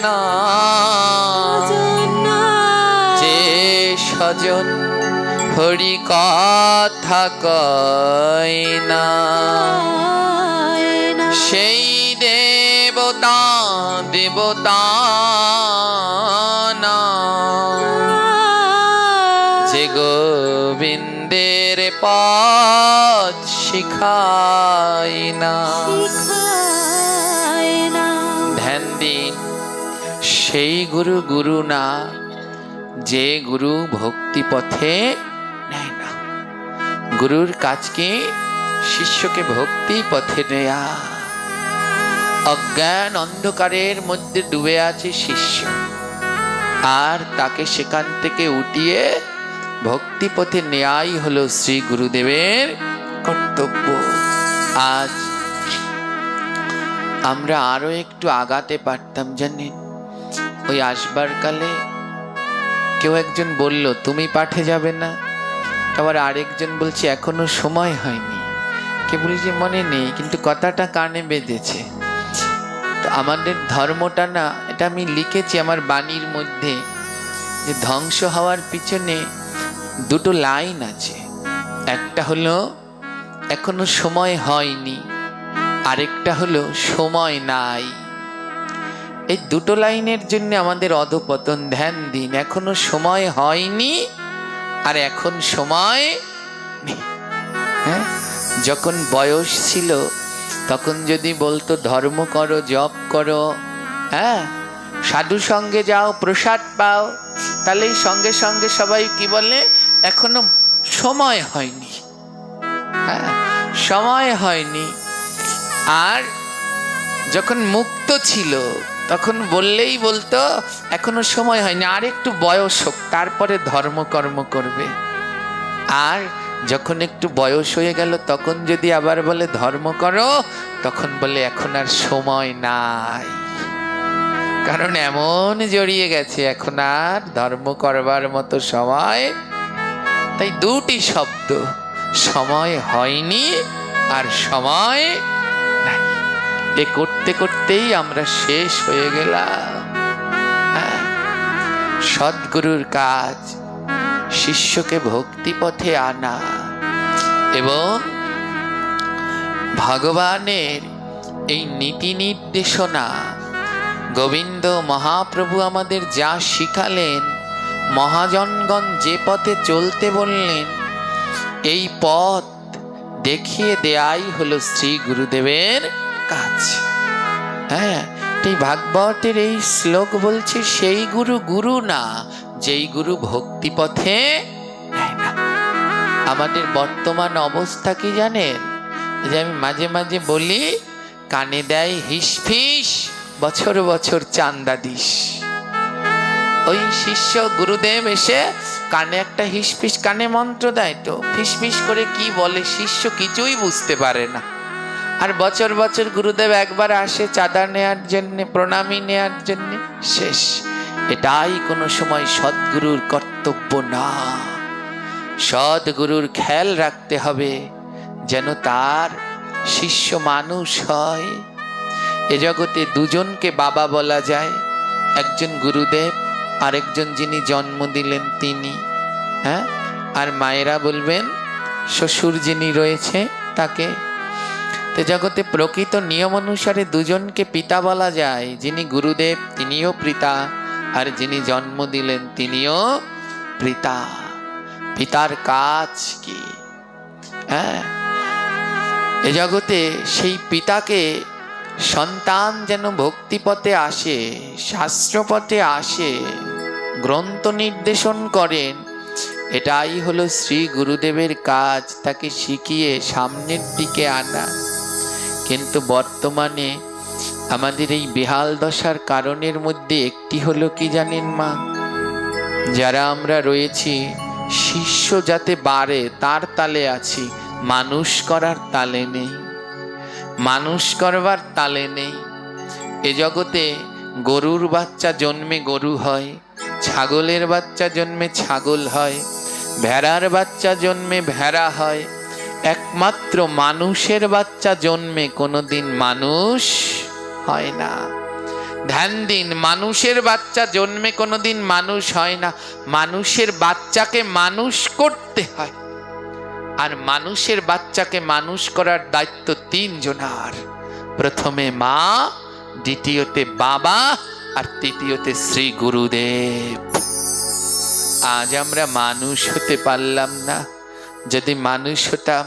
না যে স্বজন হরি কথা কয় না, সেই দেবতা দেবতা না যে গোবিন্দের পথ শিখায় না। ধ্যান দিন, সেই গুরু গুরু না যে গুরু ভক্তি পথে নেয় না। গুরুর কাজ কি? শিষ্যকে ভক্তি পথে নেয়া। অজ্ঞান অন্ধকারের মধ্যে ডুবে আছে শিষ্য, আর তাকে সেখান থেকে উঠিয়ে ভক্তি পথে নেয়াই হলো শ্রী গুরুদেবের কর্তব্য। আজ আমরা আরো একটু আগাতে পারতাম জানেন। ওই আসবার কালে কেউ একজন বলল তুমি পাঠে যাবে না, আবার আরেকজন বলছে এখনো সময় হয়নি। কে বলছে মনে নেই, কিন্তু কথাটা কানে বেঁধেছে। তো আমাদের ধর্মটা না, এটা আমি লিখেছি আমার বাণীর মধ্যে, যে ধ্বংস হওয়ার পিছনে দুটো লাইন আছে। একটা হলো এখনো সময় হয়নি, আরেকটা হলো সময় নাই। এই দুটো লাইনের জন্য আমাদের অধপতন। ধ্যান দিন, এখনো সময় হয়নি আর এখন সময় নেই। হ্যাঁ, যখন বয়স ছিল তখন যদি বলতো ধর্ম করো, জপ করো, হ্যাঁ, সাধু সঙ্গে যাও, প্রসাদ পাও, তাহলেই সঙ্গে সঙ্গে সবাই কি বলে এখনো সময় হয়নি। হ্যাঁ, সময় হয়নি। আর যখন মুক্ত ছিল তখন বললেই বলতো এখনো সময় হয়নি, আর একটু বয়স হোক তারপরে ধর্মকর্ম করবে। আর যখন একটু বয়স হয়ে গেল তখন যদি আবার বলে ধর্ম করো, তখন বলে এখন আর সময় নাই। কারণ এমন জড়িয়ে গেছে এখন আর ধর্ম করবার মতো সময়। তাই দুটি শব্দ, সময় হয়নি আর সময় নাই। এ করতে করতেই আমরা শেষ হয়ে গেলাম। সদ্গুরুর কাজ শিষ্যকে ভক্তি পথে আনা এবং ভগবানের এই নীতি নির্দেশনা। গোবিন্দ মহাপ্রভু আমাদের যা শিখালেন, মহাজনগণ যে পথে চলতে বললেন, এই পথ দেখিয়ে দেয়াই হলো শ্রী গুরুদেবের কাজ। হ্যাঁ, এই ভাগবতের এই শ্লোক বলছে সেই গুরু গুরু না যেই গুরু ভক্তি পথে নেয় না। আমাদের বর্তমান অবস্থা কি জানেন? যে আমি মাঝে মাঝে বলি কানে দেয় হিসফিস, বছর বছর চান্দা দিস। ওই শিষ্য গুরুদেব এসে কানে একটা হিসফিস কানে মন্ত্র দেয়, তো ফিসফিস করে কি বলে শিষ্য কিছুই বুঝতে পারে না। আর বছর বছর গুরুদেব একবার আসে চাঁদা নেয়ার জন্য, প্রণামী নেয়ার জন্য, শেষ। এটাই কোনো সময় সদ্গুরুর কর্তব্য না। সদ্গুরুর খেয়াল রাখতে হবে যেন তার শিষ্য মানুষ হয়। এ জগতে দুজনকে বাবা বলা যায়, একজন গুরুদেব, আরেকজন যিনি জন্ম দিলেন তিনি। হ্যাঁ, আর মায়েরা বলবেন শ্বশুর যিনি রয়েছে তাকে। তো জগতে প্রকৃত নিয়ম অনুসারে দুজনকে পিতা বলা যায়, যিনি গুরুদেব তিনিও পিতা, আর যিনি জন্ম দিলেন তিনিও পিতা। পিতার কাজ কি? হ্যাঁ, এ জগতে সেই পিতাকে সন্তান যেন ভক্তিপথে আসে, শাস্ত্রপথে আসে, গ্রন্থ নির্দেশন করেন, এটাই হলো শ্রী গুরুদেবের কাজ, তাকে শিখিয়ে সামনের দিকে আনা। কিন্তু বর্তমানে আমাদের এই বেহাল দশার কারণের মধ্যে একটি হলো কি জানেন মা? যারা আমরা রয়েছি শিষ্য যাতে বাড়ে তার তালে আছি, মানুষ করার তালে নেই, মানুষ করবার তালে নেই। এ জগতে গরুর বাচ্চা জন্মে গরু হয়, ছাগলের বাচ্চা জন্মে ছাগল হয়, ভেড়ার বাচ্চা জন্মে ভেড়া হয়, একমাত্র মানুষের বাচ্চা জন্মে কোনোদিন মানুষ হয় না। ধ্যান দিন, মানুষের বাচ্চা জন্মে কোনোদিন মানুষ হয় না, মানুষের বাচ্চাকে মানুষ করতে হয়। আর মানুষের বাচ্চাকে মানুষ করার দায়িত্ব তিনজনার, প্রথমে মা, দ্বিতীয়তে বাবা, আর তৃতীয়তে শ্রী গুরুদেব। আজ আমরা মানুষ হতে পারলাম না, যদি মানুষ হতাম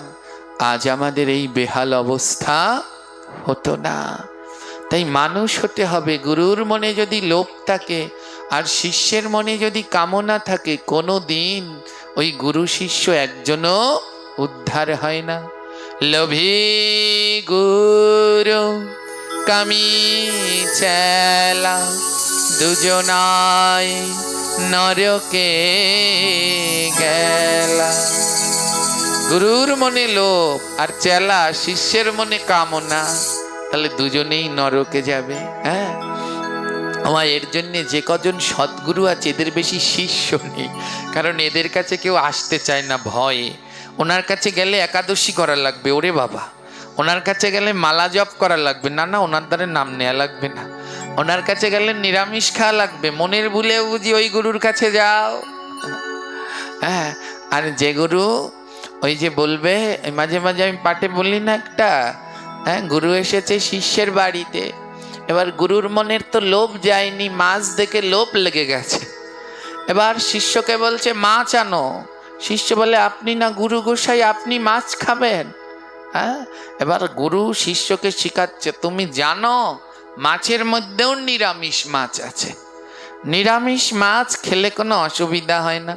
আজ আমাদের এই বেহাল অবস্থা হতো না। তাই মানুষ হতে হবে। গুরুর মনে যদি লোভ থাকে আর শিষ্যের মনে যদি কামনা থাকে, কোনো দিন ওই গুরু শিষ্য একজনও উদ্ধার হয় না। লোভী গুরু কামি চেলা দুজনায় নরকে গেলা। গুরুর মনে লোভ আর চেলা শিষ্যের মনে কামনা, তাহলে দুজনেই নরকে যাবে। হ্যাঁ, আমার এর জন্যে যে কজন সদ্গুরু আছে এদের বেশি শিষ্য নেই, কারণ এদের কাছে কেউ আসতে চায় না ভয়ে। ওনার কাছে গেলে একাদশী করা লাগবে, ওরে বাবা। ওনার কাছে গেলে মালা জপ করা লাগবে, না না ওনার দ্বারা নাম নেওয়া লাগবে না। ওনার কাছে গেলে নিরামিষ খাওয়া লাগবে, মনের ভুলেও বুঝি ওই গুরুর কাছে যাও। হ্যাঁ, আর যে গুরু ওই যে বলবে, মাঝে মাঝে আমি পাঠে বলি না একটা, হ্যাঁ, গুরু এসেছে শিষ্যের বাড়িতে, এবার গুরুর মনের তো লোভ যায়নি, মাছ দেখে লোভ লেগে গেছে। এবার শিষ্যকে বলছে মাছ আনো, শিষ্য বলে আপনি না গুরু গোসাই, আপনি মাছ খাবেন? হ্যাঁ, এবার গুরু শিষ্যকে শিখাচ্ছে, তুমি জানো মাছের মধ্যেও নিরামিষ মাছ আছে, নিরামিষ মাছ খেলে কোনো অসুবিধা হয় না।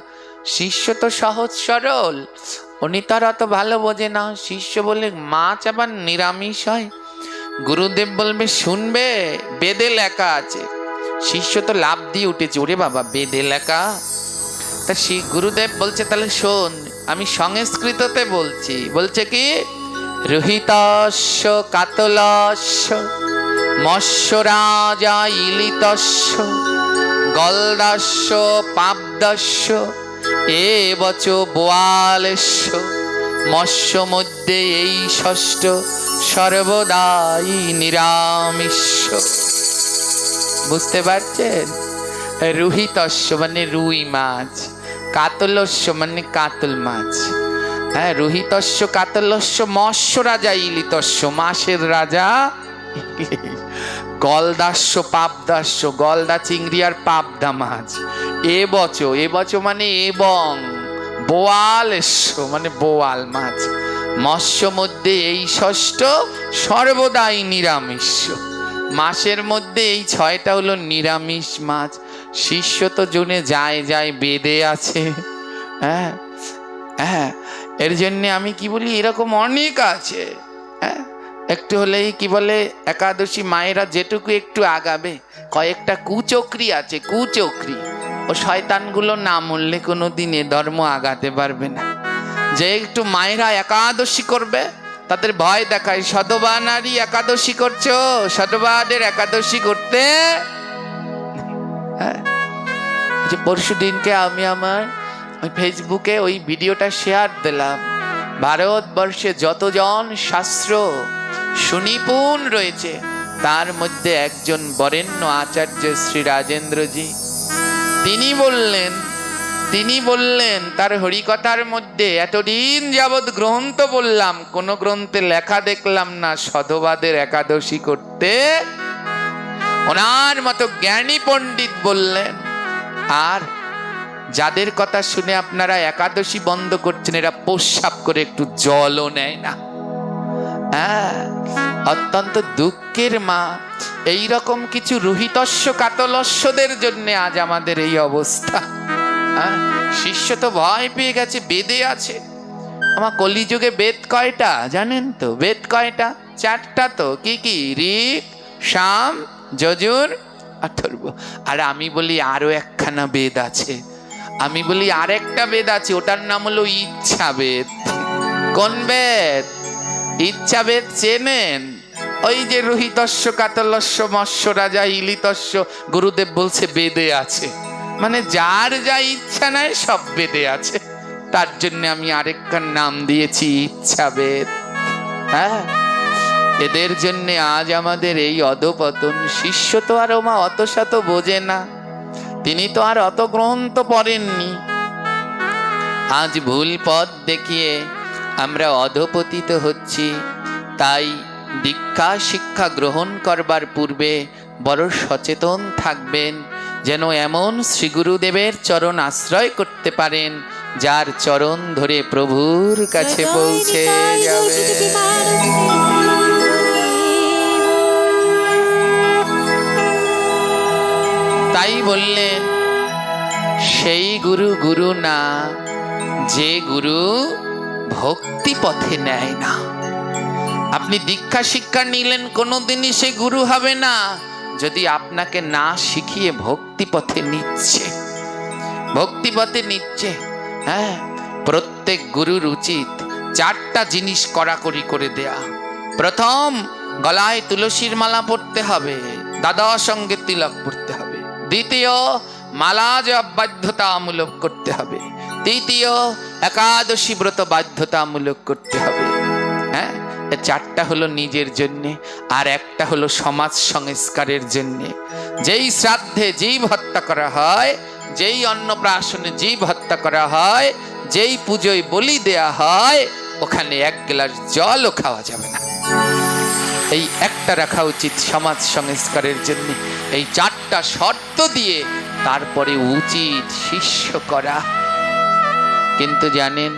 শিষ্য তো সহজ সরল, উনি তো আর অত ভালো বোঝে না। শিষ্য বলে মাছ আবার নিরামিষ হয়? গুরুদেব বলবে শুনবে, বেদে লেখা আছে। শিষ্য তো লাভ দিয়ে উঠেছে, ওরে বাবা বেদে লেখা। তা গুরুদেব বলছে তাহলে শোন, আমি সংস্কৃততে বলছি। বলছে কি, রোহিতস্য কাতলস্য মৎস্য রাজা ইলিতস্য গলদাস্য পাবদাস্য এ বচ বোয়ালেস্য মৎস্য মধ্যে এই ষষ্ঠ সর্বদাই নিরামিষ। বুঝতে পারছেন? রোহিতস্য মানে রুই মাছ, কাতলস্য মানে কাতল মাছ। হ্যাঁ, রোহিতস্য কাতলস্য মৎস্য রাজা ইলিতস্য মাছের রাজা, গলদাস্য পাবদাস্য গলদা চিংড়ি আর পাবদা মাছ। এ বচ মানে এবং, বোয়ালেস্য মানে বোয়াল মাছ, মৎস্য মধ্যে এই ষষ্ঠ সর্বদাই নিরামিষ। মাসের মধ্যে এই 6টা হলো নিরামিষ মাছ। শিষ্য তো জুনে যায় যায় বেদে আছে। হ্যাঁ হ্যাঁ, এর জন্যে আমি কি বলি, এরকম অনেক আছে। হ্যাঁ, একটু হলেই কি বলে একাদশী মায়েরা যেটুকু একটু আগাবে, কয়েকটা কুচক্রি আছে, কুচক্রি, ও শয়তানগুলো না মরলে কোনো দিন এ ধর্ম আগাতে পারবে না। যে একটু মায়েরা একাদশী করবে তাদের ভয় দেখায়, সধবা নারী একাদশী করছো, সধবাদের একাদশী করতে। হ্যাঁ, যে পরশু দিনকে আমি আমার ওই ফেসবুকে ওই ভিডিওটা শেয়ার দিলাম। ভারতবর্ষে যতজন শাস্ত্র সুনিপুণ রয়েছে তার মধ্যে একজন বরেণ্য আচার্য শ্রী রাজেন্দ্রজি, তিনি বললেন তার হরিকথার মধ্যে, এতদিন যাবৎ গ্রন্থ বললাম, কোন গ্রন্থে লেখা দেখলাম না সধবাদের একাদশী করতে। ওনার মতো জ্ঞানী পণ্ডিত বললেন। আর যাদের কথা শুনে আপনারা একাদশী বন্ধ করছেন, এরা প্রস্রাব করে একটু জলও নেয় না। হ্যাঁ, অত্যন্ত দুঃখের মা। এইরকম কিছু রোহিতস্য কাতলস্যদের জন্য আজ আমাদের এই অবস্থা। শিষ্য তো ভয় পেয়ে গেছে, বেদে আছে। আমার কলিযুগে বেদ কয়টা জানেন তো? বেদ কয়টা? 4টা তো। কি কি? ঋক, সাম, যজুর, অথর্ব। আর আমি বলি আরো একখানা বেদ আছে, আমি বলি আরেকটা বেদ আছে, ওটার নাম হলো ইচ্ছা বেদ। কোন বেদ? ইচ্ছা বেদ চেনেন? ওই যে রোহিতস্য কাতলস্য মৎস্য রাজা ইলিতস্য গুরুদেব বলছে বেদে আছে, মানে যার যা ইচ্ছা নাই সব বেদে আছে। তার জন্য আমি আরেকটার নাম দিয়েছি ইচ্ছা বেদ। হ্যাঁ, এদের জন্যে আজ আমাদের এই অধপতন। শিষ্য তো আর ওমা অত শত বোঝে না, তিনি তো আর অত গ্রন্থ পড়েননি। আজ ভুল পথ দেখিয়ে আমরা অধপতিত হচ্ছি। তাই দীক্ষা শিক্ষা গ্রহণ করবার পূর্বে বড় সচেতন থাকবেন, যেন এমন শ্রী গুরুদেবের চরণ আশ্রয় করতে পারেন যার চরণ ধরে প্রভুর কাছে পৌঁছে যাবে। তাই বললেন সেই গুরু গুরু না, যে গুরু ভক্তি পথে নেয় না। আপনি দীক্ষা শিক্ষা নিলেন, কোনোদিনই সে গুরু হবে না যদি আপনাকে না শিখিয়ে ভক্তি পথে নিচ্ছে। ভক্তি পথে নিচ্ছে। হ্যাঁ, প্রত্যেক গুরুর উচিত 4টা জিনিস কড়াকড়ি করে দেয়া। প্রথম, গলায় তুলসীর মালা পরতে হবে, দাদা সঙ্গে তিলক পরতে হবে। দ্বিতীয়, মালা জপ বাধ্যতামূলক করতে হবে। তৃতীয়, একাদশী ব্রত বাধ্যতামূলক করতে হবে। হ্যাঁ, 4টা হলো নিজের জন্যে, আর একটা হলো সমাজ সংস্কারের জন্যে। যেই শ্রাদ্ধে জীব হত্যা করা হয়, যেই অন্নপ্রাশনে জীব হত্যা করা হয়, যেই পুজোয় বলি দেয়া হয়, ওখানে 1 গ্লাস জলও খাওয়া যাবে না। এই একটা রাখা উচিত সমাজ সংস্কারের জন্য। এই 4টা শর্ত দিয়ে তারপরে উচিত শিষ্য করা। কিন্তু জানেন,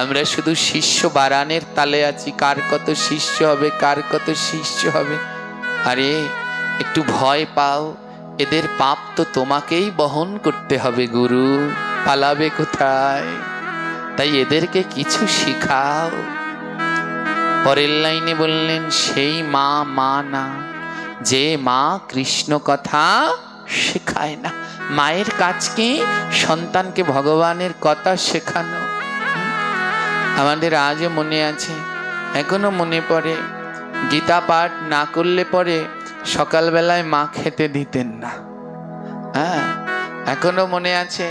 আমরা শুধু শিষ্য বাড়ানোর তালে আছি, কার কত শিষ্য হবে, কার কত শিষ্য হবে। আরে একটু ভয় পাও, এদের পাপ তো তোমাকেই বহন করতে হবে, গুরু পালাবে কোথায়? তাই এদেরকে কিছু শিখাও। পরের লাইনে বললেন সেই মা মা না, যে মা কৃষ্ণ কথা শেখায় না। মায়ের কাজ কি? সন্তানকে ভগবানের কথা শেখানো। আমাদের আজও মনে আছে, এখনো মনে পড়ে, গীতা পাঠ না করলে পরে সকালবেলায় মা খেতে দিতেন না। হ্যাঁ, এখনো মনে আছে,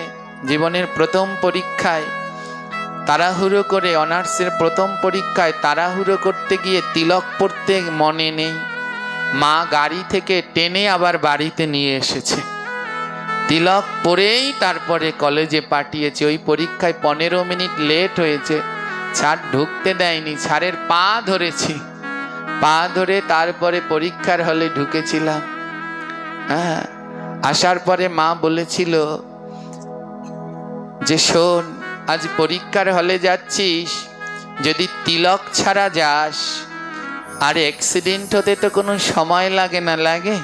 জীবনের প্রথম পরীক্ষায় তাড়াহুড়ো করে, অনার্সের প্রথম পরীক্ষায় তাড়াহুড়ো করতে গিয়ে তিলক পড়তে মনে নেই, মা গাড়ি থেকে টেনে আবার বাড়িতে নিয়ে এসেছে। তিলক পরেই তারপরে কলেজে পাঠিয়েছে। ওই পরীক্ষায় 15 মিনিট লেট হয়েছে, ছাড় ঢুকতে দেয়নি, ছাড়ের পা ধরেছি, পা ধরে তারপরে পরীক্ষার হলে ঢুকেছিলাম। হ্যাঁ, আসার পরে মা বলেছিল যে শোন, আজ পরীক্ষার হলে যাচ্ছিস, যদি তিলক ছাড়া যাস, আর অ্যাক্সিডেন্ট হতে তো কোনো সময় লাগে না। লাগে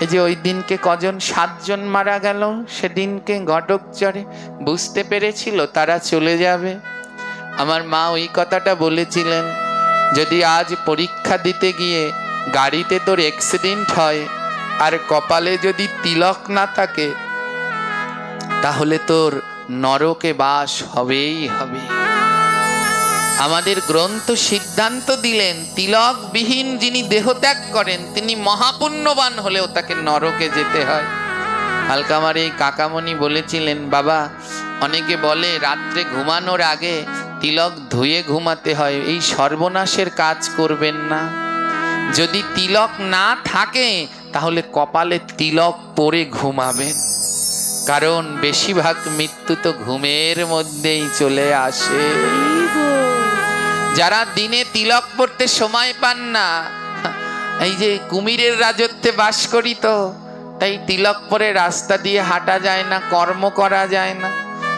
এই যে ওই দিনকে কজন 7 জন মারা গেল, সেদিনকে ঘটক চড়ে বুঝতে পেরেছিল তারা চলে যাবে। আমার মা ওই কথাটা বলেছিলেন, যদি আজ পরীক্ষা দিতে গিয়ে গাড়িতে তোর অ্যাক্সিডেন্ট হয় আর কপালে যদি তিলক না থাকে, তাহলে তোর নরকে বাস হবেই হবে। আমাদের গ্রন্থ সিদ্ধান্ত দিলেন, তিলকবিহীন যিনি দেহত্যাগ করেন তিনি মহাপুণ্যবান হলেও তাকে নরকে যেতে হয়। হালকামার এই কাকামণি বলেছিলেন, বাবা অনেকে বলে রাত্রে ঘুমানোর আগে তিলক ধুয়ে ঘুমাতে হয়, এই সর্বনাশের কাজ করবেন না। যদি তিলক না থাকে তাহলে কপালে তিলক পরে ঘুমাবেন, কারণ বেশিরভাগ মৃত্যু তো ঘুমের মধ্যেই চলে আসে। যারা দিনে তিলক পড়তে সময় পান না, এই যে কুমিরের রাজত্বে বাস করি তো, তাই তিলক পরে রাস্তা দিয়ে হাঁটা যায় না, কর্ম করা যায় না।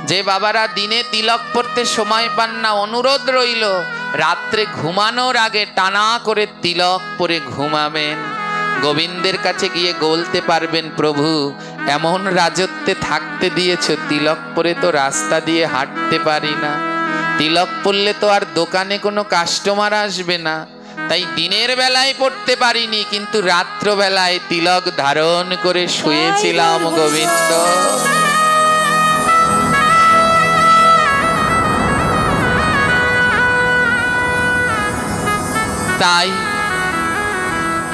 যে বাবারা দিনে তিলক পড়তে সময় পান না, অনুরোধ রইল রাত্রে ঘুমানোর আগে টানা করে তিলক পরে ঘুমাবেন। গোবিন্দের কাছে গিয়ে বলতে পারবেন, প্রভু এমন রাজত্বে থাকতে দিয়েছ, তিলক পরে তো রাস্তা দিয়ে হাঁটতে পারি না। তিলক পরলে তো আর দোকানে কোনো কাস্টমার আসবে না, তাই দিনের বেলায় পড়তে পারিনি, কিন্তু রাত্রবেলায় তিলক ধারণ করে শুয়েছিলাম গোবিন্দ। তাই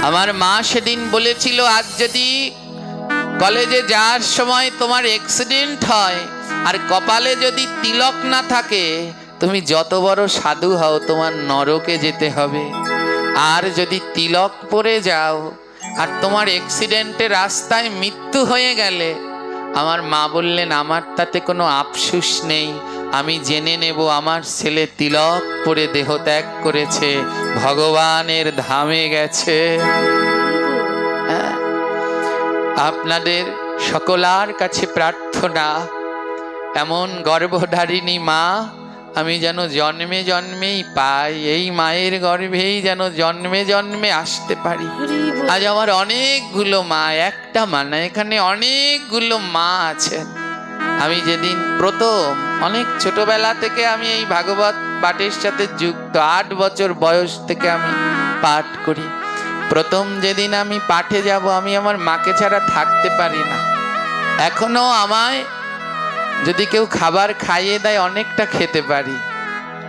আমার মা সেদিন বলেছিল, আজ যদি কলেজে যাওয়ার সময় তোমার অ্যাক্সিডেন্ট হয় আর কপালে যদি তিলক না থাকে, তুমি যত বড় সাধু হও তোমার নরকে যেতে হবে। আর যদি তিলক পরে যাও আর তোমার অ্যাক্সিডেন্টে রাস্তায় মৃত্যু হয়ে গেলে, আমার মা বললেন আমার তাতে কোনো আফসোস নেই, আমি জেনে নেব আমার ছেলে তিলক পরে দেহ ত্যাগ করেছে, ভগবানের ধামে গেছে। আপনাদের সকলার কাছে প্রার্থনা, এমন গর্ভধারিণী মা আমি যেন জন্মে জন্মেই পাই, এই মায়ের গর্ভেই যেন জন্মে জন্মে আসতে পারি। আজ আমার অনেকগুলো মা, একটা মা না, এখানে অনেকগুলো মা আছেন। আমি যেদিন প্রথম, অনেক ছোটবেলা থেকে আমি এই ভাগবত পাঠের সাথে যুক্ত, 8 বছর বয়স থেকে আমি পাঠ করি। প্রথম যেদিন আমি পাঠে যাব, আমি আমার মাকে ছাড়া থাকতে পারি না। এখনো আমায় যদি কেউ খাবার খাইয়ে দেয় অনেকটা খেতে পারি,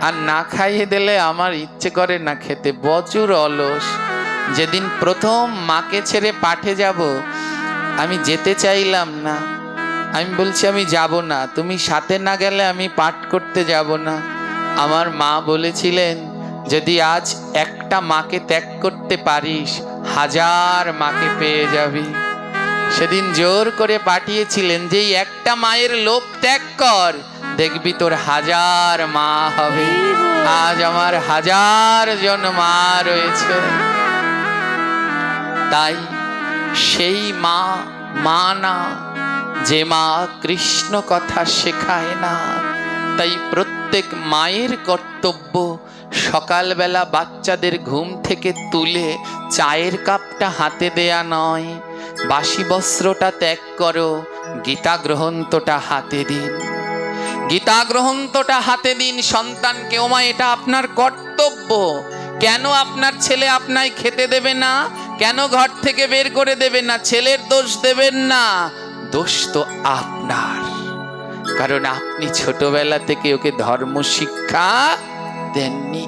আর না খাইয়ে দিলে আমার ইচ্ছে করে না খেতে, প্রচুর অলস। যেদিন প্রথম মাকে ছেড়ে পাঠে যাব, আমি যেতে চাইলাম না। আমি বলছি আমি যাব না, তুমি সাথে না গেলে আমি পাঠ করতে যাব না। আমার মা বলেছিলেন যদি আজ একটা মাকে ত্যাগ করতে পারিস, 1000 মাকে পেয়ে যাবি। সেদিন জোর করে পাঠিয়েছিলেন যে একটা মায়ের লোভ ত্যাগ কর, দেখবি তোর 1000 মা হবে। আজ আমার 1000 জন মা রয়েছে। তাই সেই মা, মা না, যে মা কৃষ্ণ কথা শেখায় না। তাই প্রত্যেক মায়ের কর্তব্য সকালবেলা বাচ্চাদের ঘুম থেকে তুলে চায়ের কাপটা হাতে দেয়া নয়, বাসি বস্ত্রটা ত্যাগ করো, গীতা গ্রন্থটা হাতে দিন, গীতা গ্রন্থটা হাতে দিন সন্তানকে। ওমা এটা আপনার কর্তব্য। কেন আপনার ছেলে আপনায় খেতে দেবে না? কেন ঘর থেকে বের করে দেবে না? ছেলের দোষ দেবেন না, দোষ তো আপনার। কারণ আপনি ছোটবেলা থেকে ওকে ধর্ম শিক্ষা দেননি।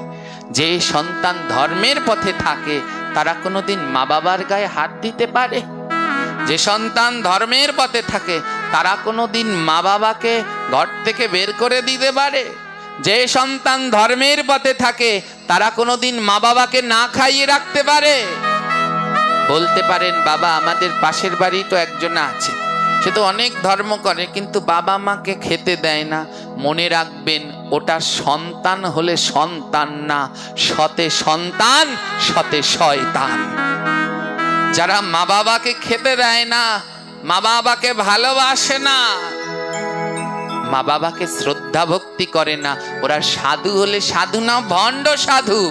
যে সন্তান ধর্মের পথে থাকে তারা কোনোদিন মা বাবার গায়ে হাত দিতে পারে? যে সন্তান ধর্মের পথে থাকে তারা কোনোদিন মা বাবাকে ঘর থেকে বের করে দিতে পারে? যে সন্তান ধর্মের পথে থাকে তারা কোনোদিন মা বাবাকে না খাইয়ে রাখতে পারে? বলতে পারেন বাবা আমাদের পাশের বাড়ি তো একজন আছে, সে তো অনেক ধর্ম করে কিন্তু বাবা মাকে খেতে দেয় না। মনে রাখবেন ওটা সন্তান হলে সন্তান না, সতে সন্তান সতে শয়তান। যারা মা বাবাকে খেতে দেয় না, মা বাবাকে ভালোবাসে না, মা বাবাকে শ্রদ্ধা ভক্তি করে না, ওরা সাধু হলে সাধু না, ভণ্ড সাধু।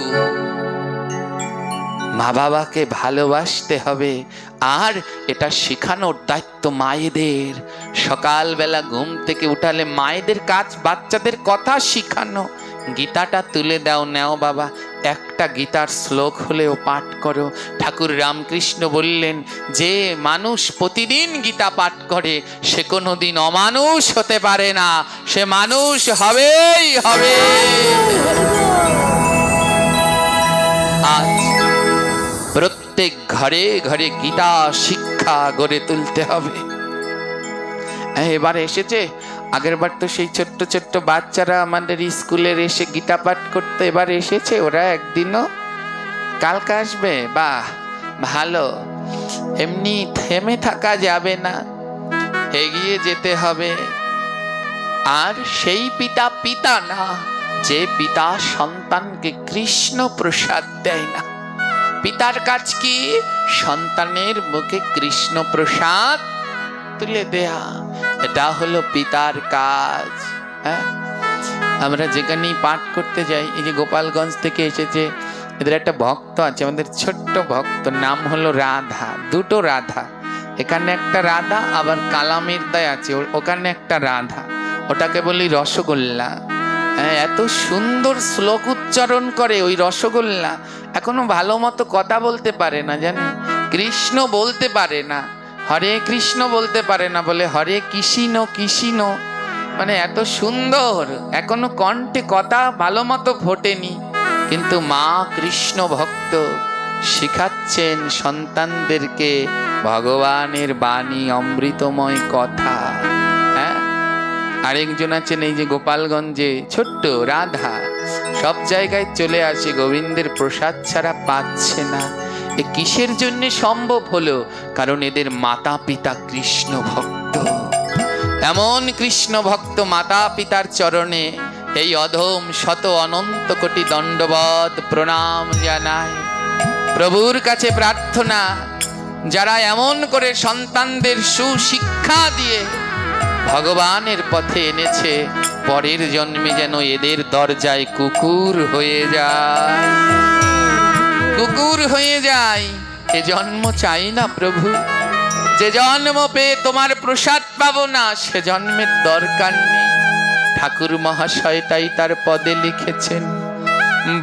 মা বাবাকে ভালোবাসতে হবে। আর এটা শেখানোর দায়িত্ব মায়েদের। সকালবেলা ঘুম থেকে উঠালে মায়েদের কাজ বাচ্চাদের কথা শিখানো। গীতাটা তুলে দাও, নেও বাবা, একটা গীতার শ্লোক হলেও পাঠ করো। ঠাকুর রামকৃষ্ণ বললেন যে মানুষ প্রতিদিন গীতা পাঠ করে সে কোনোদিন অমানুষ হতে পারে না, সে মানুষ হবেই হবে। আজ প্রত্যেক ঘরে ঘরে গীতা শিক্ষা গড়ে তুলতে হবে। এবার এসেছে, আগের বার তো সেই ছোট্ট ছোট্ট বাচ্চারা আমাদের স্কুলের এসে গীতা পাঠ করতে এবার এসেছে, ওরা একদিনও, কালকে আসবে। বাহ, ভালো। এমনি থেমে থাকা যাবে না, এগিয়ে যেতে হবে। আর সেই পিতা পিতা না, যে পিতা সন্তানকে কৃষ্ণ প্রসাদ দেয় না। পিতার কাজ কি? সন্তানের মুখে কৃষ্ণ প্রসাদ তুলে দেয়া, এটা হলো পিতার কাজ। হ্যাঁ, আমরা যেখানেই পাঠ করতে যাই, এই যে গোপালগঞ্জ থেকে এসেছে, এদের একটা ভক্ত আছে, আমাদের ছোট্ট ভক্ত, নাম হলো রাধা। দুটো রাধা, এখানে একটা রাধা, আবার কালামিরদায় আছে ওখানে একটা রাধা, ওটাকে বলি রসগোল্লা। এত সুন্দর শ্লোক উচ্চারণ করে ওই রসগোল্লা। এখনো ভালো মতো কথা বলতে পারে না, জানেন, কৃষ্ণ বলতে পারে না, হরে কৃষ্ণ বলতে পারে না, বলে হরে কৃষ্ণ কৃষ্ণ। মানে এত সুন্দর, এখনো কণ্ঠে কথা ভালো মতো ফোটেনি, কিন্তু মা কৃষ্ণ ভক্ত শিখাচ্ছেন সন্তানদেরকে ভগবানের বাণী, অমৃতময় কথা। হ্যাঁ, আরেকজন আছেন এই যে গোপালগঞ্জে, ছোট্ট রাধা, সব জায়গায় চলে আসে, গোবিন্দের প্রসাদ ছাড়া পাচ্ছে না। এ কিসের জন্য সম্ভব হলো? কারণ এদের মাতা পিতা কৃষ্ণ ভক্ত। এমন কৃষ্ণ ভক্ত মাতা পিতার চরণে এই অধম শত অনন্ত কোটি দণ্ডবত প্রণাম জানায়। প্রভুর কাছে প্রার্থনা, যারা এমন করে সন্তানদের সুশিক্ষা দিয়ে ভগবানের পথে এনেছে, পরের জন্মে যেন এদের দরজায় কুকুর হয়ে যায়, কুকুর হয়ে যায়। এ জন্ম চাই না প্রভু। যে জন্ম পেয়ে তোমার প্রসাদ পাবো না, সে জন্মের দরকার নেই। ঠাকুর মহাশয় তাই তার পদে লিখেছেন,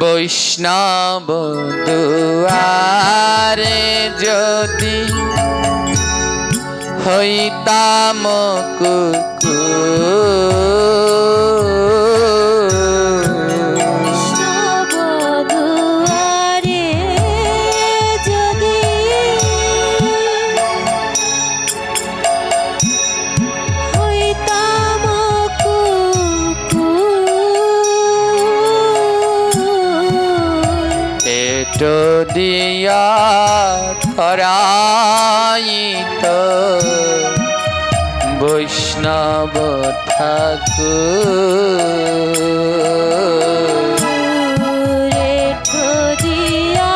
বৈষ্ণব দুয়ারে যদি হইতাম দিয়া ধরাইত বৈষ্ণব ঠাকুর, দিয়া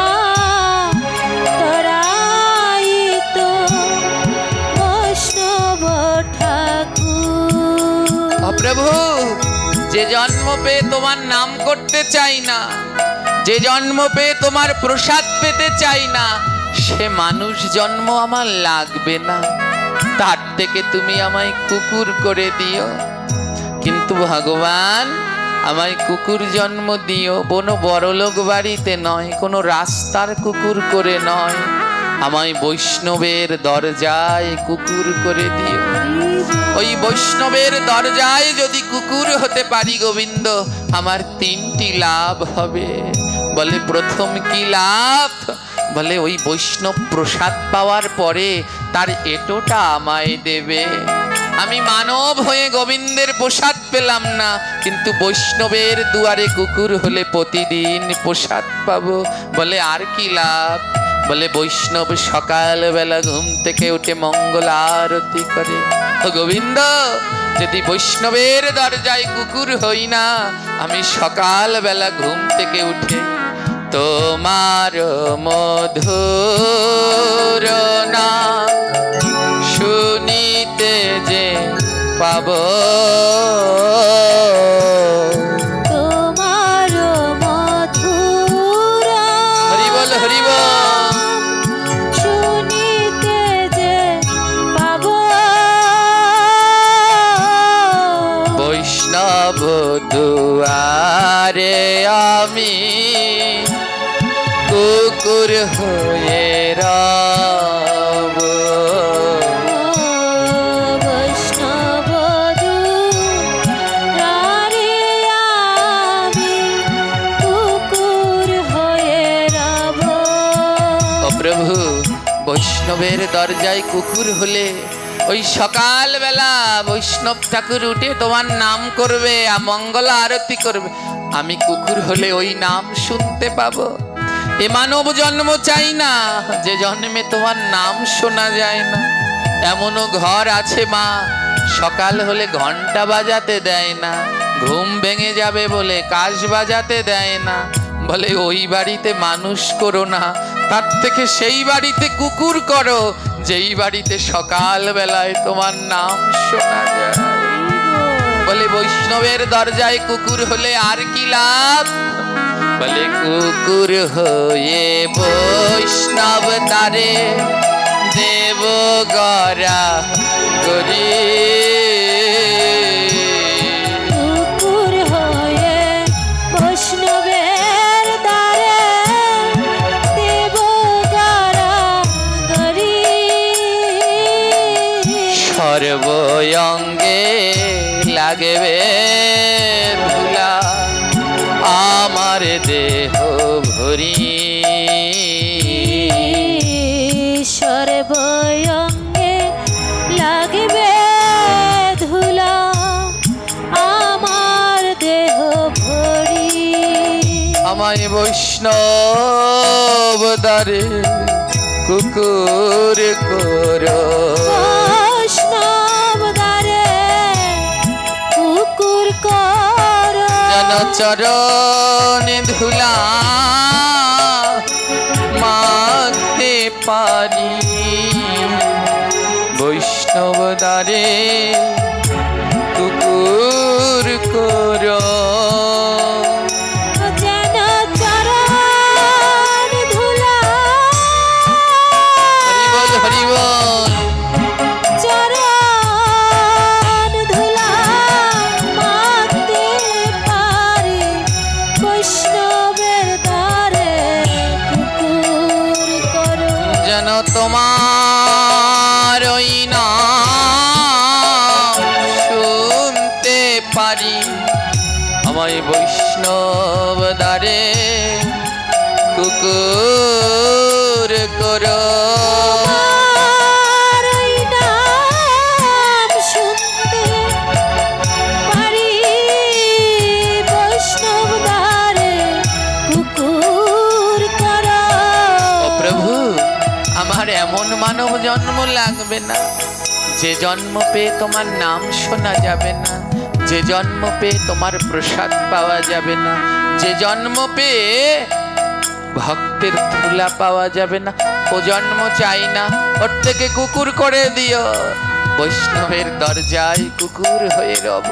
ধরাইত বৈষ্ণব ঠাকুর। প্রভু, যে জন্ম পেয়ে তোমার নাম করতে চাই না, যে জন্ম পেয়ে তোমার প্রসাদ পেতে চাই না, সে মানুষ জন্ম আমার লাগবে না, তার থেকে তুমি আমায় কুকুর করে দিও। কিন্তু ভগবান, আমায় কুকুর জন্ম দিও, কোনো বড়লোক বাড়িতে নয়, কোনো রাস্তার কুকুর করে নয়, আমায় বৈষ্ণবের দরজায় কুকুর করে দিও। ওই বৈষ্ণবের দরজায় যদি কুকুর হতে পারি গোবিন্দ, আমার তিনটি লাভ হবে। বলে, প্রথম কি লাভ? বলে, ওই বৈষ্ণব প্রসাদ পাওয়ার পরে তার এটোটা আমায় দেবে। আমি মানব হয়ে গোবিন্দের প্রসাদ পেলাম না, কিন্তু বৈষ্ণবের দুয়ারে কুকুর হলে প্রতিদিন প্রসাদ পাবো। বলে, আর কি লাভ? বলে, বৈষ্ণব সকালবেলা ঘুম থেকে উঠে মঙ্গল আরতি করে। তো গোবিন্দ, যদি বৈষ্ণবের দরজায় কুকুর হই না, আমি সকালবেলা ঘুম থেকে উঠে তোমার মধুর নাম শুনিতে যে পাব, তোমার মধুর হরি বল, হরি বল, শুনিতে যে পাব। বৈষ্ণব দুয়ারে আমি কুকুর হয়ে রব। বৈষ্ণব দুয়ারে আমি কুকুর হয়ে রব। ও প্রভু, বৈষ্ণবের দরজায় কুকুর হলে ওই সকালবেলা বৈষ্ণব ঠাকুর উঠে তোমার নাম করবে, মঙ্গল আরতি করবে, আমি কুকুর হলে ওই নাম শুনতে পাবো। এ মানব জন্ম চাই না, যে জন্মে তোমার নাম শোনা যায় না। এমনও ঘর আছে মা, সকাল হলে ঘন্টা বাজাতে দেয় না, ঘুম ভেঙে যাবে বলে কাশ বাজাতে দেয় না। বলে, ওই বাড়িতে মানুষ করো না, তার থেকে সেই বাড়িতে কুকুর করো, যেই বাড়িতে সকাল বেলায় তোমার নাম শোনা যায়। বলে, বৈষ্ণবের দরজায় কুকুর হলে আর কি লাভ? বলে, কুকুর হয়ে বৈষ্ণব তারে দেব গরা করি। কুকুর হয়ে বৈষ্ণবের দ্বারে দেব গরাগরি। সর্বঙ্গে লাগবে ধুলা আমার দেহ ভরি। সর্বঙ্গে লাগবে ধুলা আমায় বৈষ্ণব দ্বারে কুকুর করো। বৈষ্ণব দ্বারে কুকুর করো। যেন চরণ ধুলা মাখতে পারি, বৈষ্ণব দ্বারে কুকুর করো। যেন চরণ ধুলা, হরি বল হরি বল। চরণ ধুলা মাখতে পারি, বৈষ্ণবের দ্বারে কুকুর করো। যেন তোমার ওই নাম শুনতে পারি, আমায় বৈষ্ণব দ্বারে কুকুর করো। তোমার ওই নাম শুনতে পারি, বৈষ্ণব দ্বারে কুকুর করো। ও প্রভু, আমার এমন মানব জন্ম লাগবে না যে জন্ম পেয়ে তোমার নাম শোনা যাবে না, যে জন্ম পেয়ে তোমার প্রসাদ পাওয়া যাবে না, যে জন্ম পেয়ে ভক্তের ধুলা পাওয়া যাবে না। ও জন্ম চাই না, ওর থেকে কুকুর করে দিও। বৈষ্ণবের দরজায় কুকুর হয়ে রব।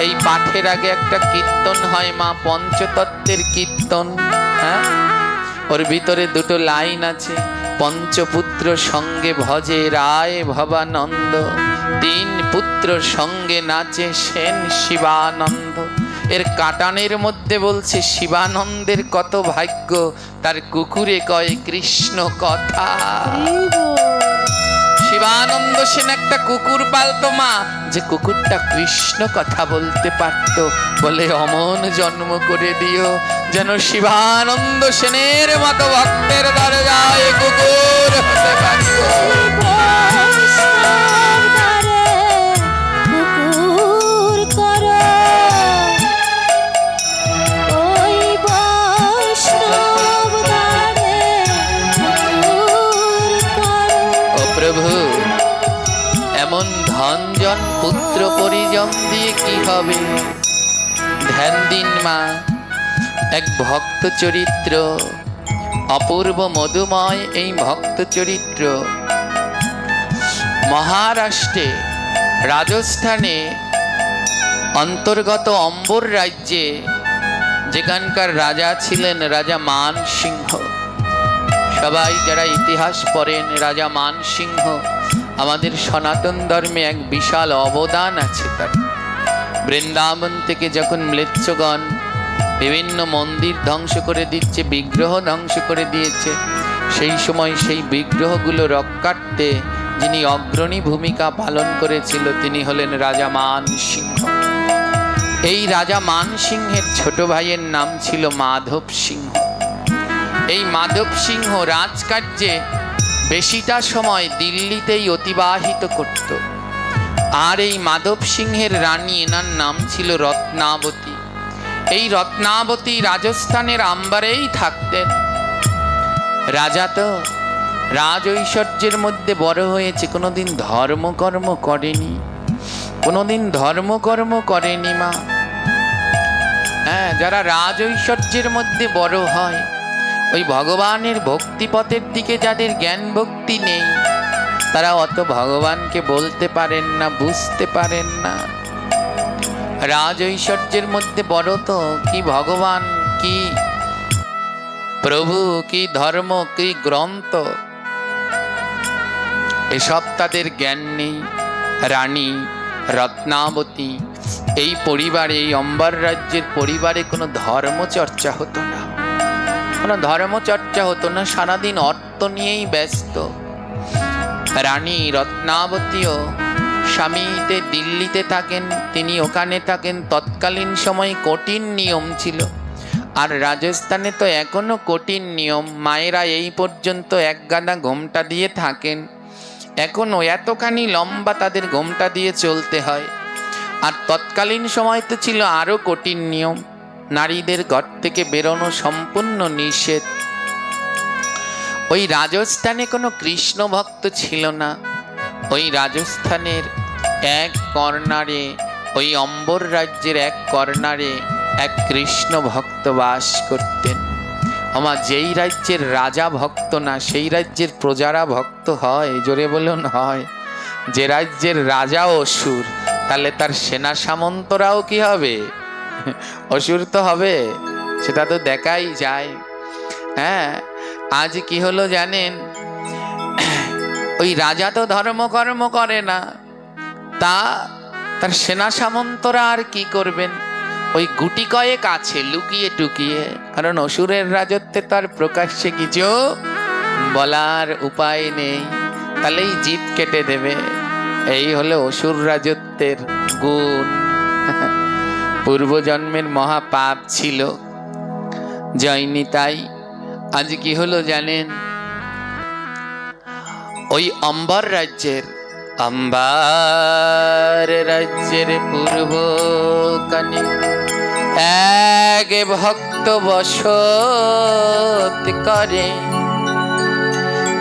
এই পাঠের আগে একটা কীর্তন হয় মা, পঞ্চতত্ত্বের কীর্তন। হ্যাঁ, ওর ভিতরে দুটো লাইন আছে। পঞ্চপুত্র সঙ্গে ভজে রায় ভবানন্দ, তিন পুত্র সঙ্গে নাচে সেন শিবানন্দ। এর কাটানের মধ্যে বলছে শিবানন্দের কত ভাগ্য, তার কুকুরে কয় কৃষ্ণ কথা। শিবানন্দ সেন একটা কুকুর পালতো মা, যে কুকুরটা কৃষ্ণ কথা বলতে পারত। বলে অমন জন্ম করে দিও যেন শিবানন্দ সেনের মতো ভক্তের দরজায় কুকুর হতে পারি। বৈষ্ণব দ্বারে কুকুর করো। ওই বৈষ্ণব দ্বারে কুকুর করো। ও প্রভু, এমন ধনজন পুত্র পরিজন দিয়ে কি হবে? ধ্যান দিন মা, এক ভক্ত চরিত্র, অপূর্ব মধুময় এই ভক্ত চরিত্র। মহারাষ্ট্রে, রাজস্থানে অন্তর্গত অম্বর রাজ্যে যেখানকার রাজা ছিলেন রাজা মান সিংহ। সবাই যারা ইতিহাস পড়েন, রাজা মান সিংহ আমাদের সনাতন ধর্মে এক বিশাল অবদান আছে তার। বৃন্দাবন থেকে যখন ম্লেচ্ছগণ বিভিন্ন মন্দির ধ্বংস করে দিচ্ছে, বিগ্রহ ধ্বংস করে দিয়েছে, সেই সময় সেই বিগ্রহগুলো রক্ষার্থে যিনি অগ্রণী ভূমিকা পালন করেছিল তিনি হলেন রাজা মান সিংহ। এই রাজা মান সিংহের ছোট ভাইয়ের নাম ছিল মাধব সিংহ। এই মাধব সিংহ রাজকার্যে বেশিটা সময় দিল্লিতেই অতিবাহিত করত। আর এই মাধব সিংহের রানী, এনার নাম ছিল রত্নাবতী। এই রত্নাবতী রাজস্থানের আম্বারেই থাকতেন। রাজা তো রাজ ঐশ্বর্যের মধ্যে বড় হয়েছে, কোনোদিন ধর্মকর্ম করেনি, কোনোদিন ধর্মকর্ম করেনি মা। হ্যাঁ, যারা রাজ ঐশ্বর্যের মধ্যে বড় হয়, ওই ভগবানের ভক্তিপথের দিকে যাদের জ্ঞান ভক্তি নেই, তারা অত ভগবানকে বলতে পারেন না, বুঝতে পারেন না। রাজ ঐশ্বর্যের মধ্যে বড় তো কি ভগবান, কি প্রভু, কি ধর্ম, কি গ্রন্থ, এসব তাদের জ্ঞান নেই। রানী রত্নাবতী এই পরিবারে, এই অম্বর রাজ্যের পরিবারে কোনো ধর্মচর্চা হতো না, কোনো ধর্মচর্চা হতো না। সারাদিন অর্থ নিয়েই ব্যস্ত। রানী রত্নাবতীও স্বামীতে দিল্লিতে থাকেন, তিনি ওখানে থাকেন। তৎকালীন সময় কঠিন নিয়ম ছিল, আর রাজস্থানে তো এখনো কঠিন নিয়ম। মায়েরা এই পর্যন্ত এক গাদা ঘোমটা দিয়ে থাকেন, এখনো এতখানি লম্বা তাদের ঘোমটা দিয়ে চলতে হয়। আর তৎকালীন সময় তো ছিল আরো কঠিন নিয়ম। নারীদের ঘর থেকে বেরোনো সম্পূর্ণ নিষেধ। ওই রাজস্থানে কোনো কৃষ্ণ ভক্ত ছিল না। ওই রাজস্থানের এক কর্নারে, ওই অম্বর রাজ্যের এক কর্নারে এক কৃষ্ণ ভক্ত বাস করতেন। আমার যেই রাজ্যের রাজা ভক্ত না, সেই রাজ্যের প্রজারা ভক্ত হয়। জোরে বলুন হয়। যে রাজ্যের রাজা অসুর, তাহলে তার সেনা সামন্তরাও কি হবে? অসুর তো হবে, সেটা তো দেখাই যায়। হ্যাঁ, আজ কি হলো জানেন? ওই রাজা তো ধর্মকর্ম করে না, তার সেনা সামন্তরা আর কি করবেন? ওই গুটি কয়েক আছে লুকিয়ে টুকিয়ে, কারণ অসুরের রাজত্বে তার প্রকাশ্যে কিছু বলার উপায় নেই, তাহলেই জিত কেটে দেবে। এই হলো অসুর রাজত্বের গুণ। পূর্বজন্মের মহাপাপ ছিল, যায়নি। তাই আজ কি হলো জানেন? ওই অম্বর রাজ্যের পূর্বকানে এক ভক্ত বসত করে।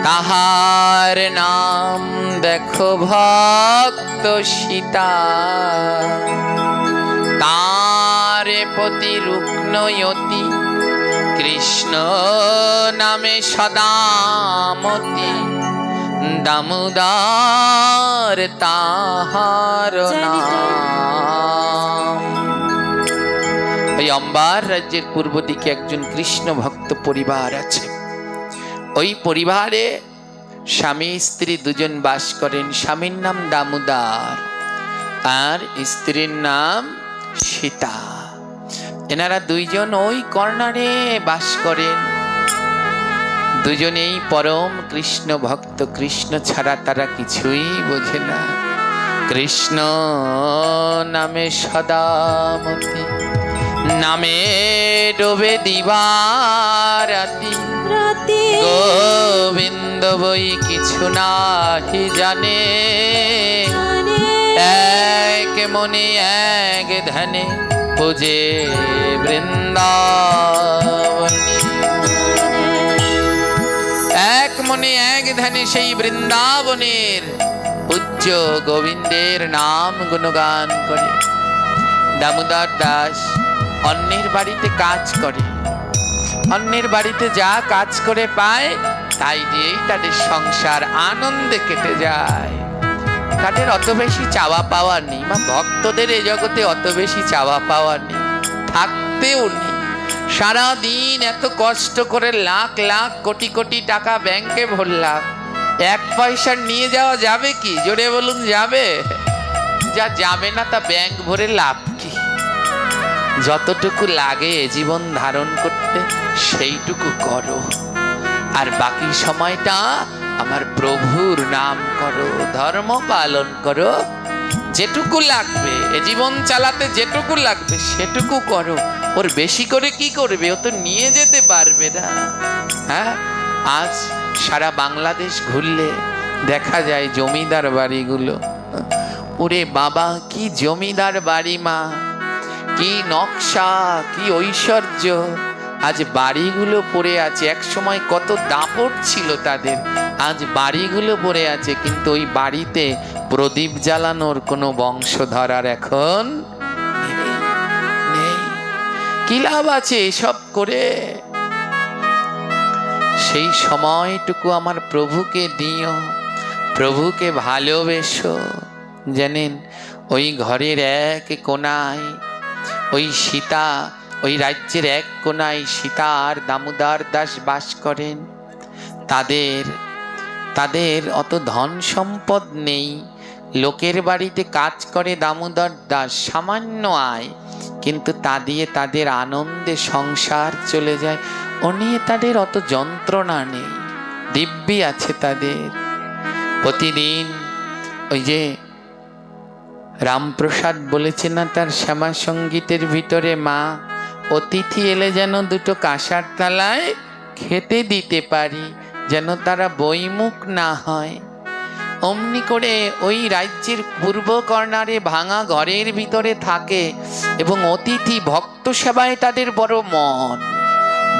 তাহার নাম দেখো ভক্ত সীতা। তার পতি রুগ্নয়তি, কৃষ্ণ নামে সদামতি। দামোদর তাহার নাম। ওই অম্বার রাজ্যের পূর্ব দিকে একজন কৃষ্ণ ভক্ত পরিবার আছে। ওই পরিবারে স্বামী স্ত্রী দুজন বাস করেন। স্বামীর নাম দামোদর আর স্ত্রীর নাম সীতা। এনারা দুইজন ওই কর্নারে বাস করেন। দুজনেই পরম কৃষ্ণ ভক্ত। কৃষ্ণ ছাড়া তারা কিছুই বোঝে না। কৃষ্ণ নামে সদামতি, নামে ডোবে দিবারাতি। গোবিন্দ বই কিছু নাহি জানে, এক মনে এক ধ্যানে পূজে বৃন্দাবনী। এক মনে এক ধ্যানে সেই বৃন্দাবনের পূজ্য গোবিন্দের নাম গুণগান করে। দামোদর দাস অন্যের বাড়িতে কাজ করে। অন্যের বাড়িতে যা কাজ করে পায়, তাই দিয়েই তাদের সংসার আনন্দে কেটে যায়। তাদের অত বেশি চাওয়া পাওয়া নেই। বা ভক্তদের এ জগতে অত বেশি চাওয়া পাওয়া নেই, থাকতেও নেই। সারাদিন এত কষ্ট করে লাখ লাখ কোটি কোটি টাকা ব্যাংকে ভরলাম, এক পয়সা নিয়ে যাওয়া যাবে কি? জোরে বলুন, যাবে? যা যাবে না তা ব্যাংক ভরে লাভ কি? যতটুকু লাগে জীবন ধারণ করতে সেইটুকু করো, আর বাকি সময়টা আমার প্রভুর নাম করো, ধর্ম পালন করো। যেটুকু লাগবে এ জীবন চালাতে, যেটুকু লাগবে সেটুকু করো। ওর বেশি করে কি করবে? ও তো নিয়ে যেতে পারবে না। হ্যাঁ, আজ সারা বাংলাদেশ ঘুরলে দেখা যায় জমিদার বাড়িগুলো। ওরে বাবা, কি জমিদার বাড়ি মা, কি নকশা, কি ঐশ্বর্য! আজ বাড়িগুলো পড়ে আছে। এক সময় কত দাপট ছিল তাদের, আজ বাড়িগুলো পড়ে আছে, কিন্তু ওই বাড়িতে প্রদীপ জ্বালানোর কোনো বংশধর আর এখন নেই। কি লাভ আছে এসব করে? সেই সময়টুকু আমার প্রভুকে দিও, প্রভুকে ভালোবেসো। জানেন, ওই ঘরের এক কোনায় ওই সীতা, ওই রাজ্যের এক কোনায় সীতা আর দামোদর দাস বাস করেন। তাদের অত ধন সম্পদ নেই। লোকের বাড়িতে কাজ করে দামোদর দাস, সামান্য আয়, কিন্তু তা দিয়ে তাদের আনন্দে সংসার চলে যায়। ও নিয়ে তাদের অত যন্ত্রণা নেই, দিব্যি আছে তাদের। প্রতিদিন ওই যে রামপ্রসাদ বলেছে না তার শ্যামা সঙ্গীতের ভিতরে, মা অতিথি এলে যেন দুটো কাঁসার থালায় খেতে দিতে পারি, যেন তারা বইমুখ না হয়। অমনি করে ওই রাজ্যের পূর্ব কর্নারে ভাঙা ঘরের ভিতরে থাকে এবং অতিথি ভক্ত সেবায় তাদের বড় মন।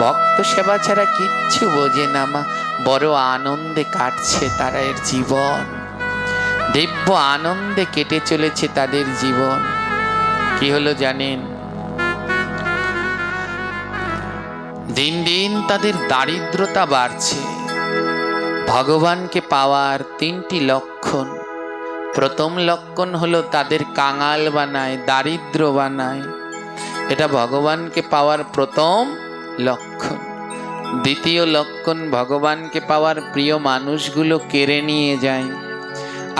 ভক্ত সেবা ছাড়া কিচ্ছু বোঝে না মা, বড় আনন্দে কাটছে তারা এর জীবন, দিব্য আনন্দে কেটে চলেছে তাদের জীবন। কি হলো জানেন? দিন দিন তাদের দারিদ্রতা বাড়ছে। ভগবানকে পাওয়ার তিনটি লক্ষণ। প্রথম লক্ষণ হলো তাদের কাঙাল বানায়, দারিদ্র বানায়, এটা ভগবানকে পাওয়ার প্রথম লক্ষণ। দ্বিতীয় লক্ষণ, ভগবানকে পাওয়ার প্রিয় মানুষগুলো কেড়ে নিয়ে যায়।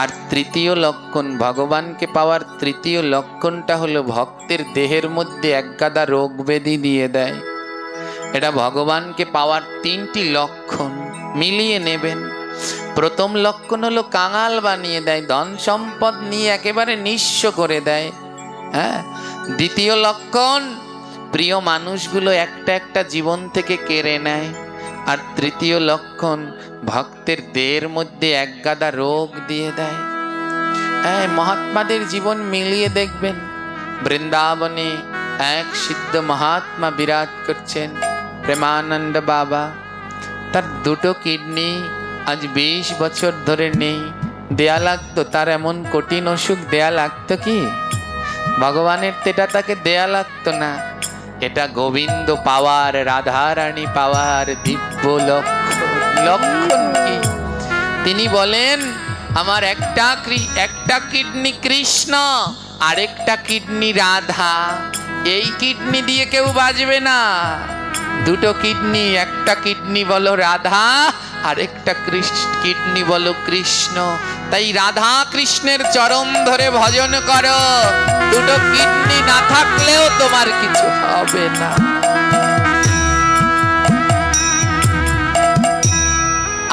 আর তৃতীয় লক্ষণ, ভগবানকে পাওয়ার তৃতীয় লক্ষণটা হলো ভক্তের দেহের মধ্যে একগাদা রোগ ব্যাধি দিয়ে দেয়। এটা ভগবানকে পাওয়ার তিনটি লক্ষণ, মিলিয়ে নেবেন। প্রথম লক্ষণ হলো কাঙাল বানিয়ে দেয়, ধন সম্পদ নিয়ে একেবারে নিঃস্ব করে দেয়। হ্যাঁ। দ্বিতীয় লক্ষণ, প্রিয় মানুষগুলো একটা একটা জীবন থেকে কেড়ে নেয়। আর তৃতীয় লক্ষণ, ভক্তের দেহের মধ্যে একগাদা রোগ দিয়ে দেয়। হ্যাঁ, মহাত্মাদের জীবন মিলিয়ে দেখবেন। বৃন্দাবনে এক সিদ্ধ মহাত্মা বিরাজ করছেন, প্রেমানন্দ বাবা। তার দুটো কিডনি আজ 20 বছর ধরে নেই। দেয়া লাগতো, তার এমন কঠিন অসুখ, দেয়া লাগতো কি? ভগবানের তেটা তাকে দেয়া লাগতো না। এটা গোবিন্দ পাওয়ার, রাধারানী পাওয়ার দিব্য লক্ষণ। লক্ষণ কি? তিনি বলেন, আমার একটা কিডনি কৃষ্ণ, আরেকটা কিডনি রাধা। এই কিডনি দিয়ে কেউ বাঁচবে না। দুটো কিডনি, একটা কিডনি বলো রাধা, আরেকটা কিডনি বলো কৃষ্ণ। তাই রাধা কৃষ্ণের চরণ ধরে ভজন করো, দুটো কিডনি না থাকলেও তোমার কিছু হবে না।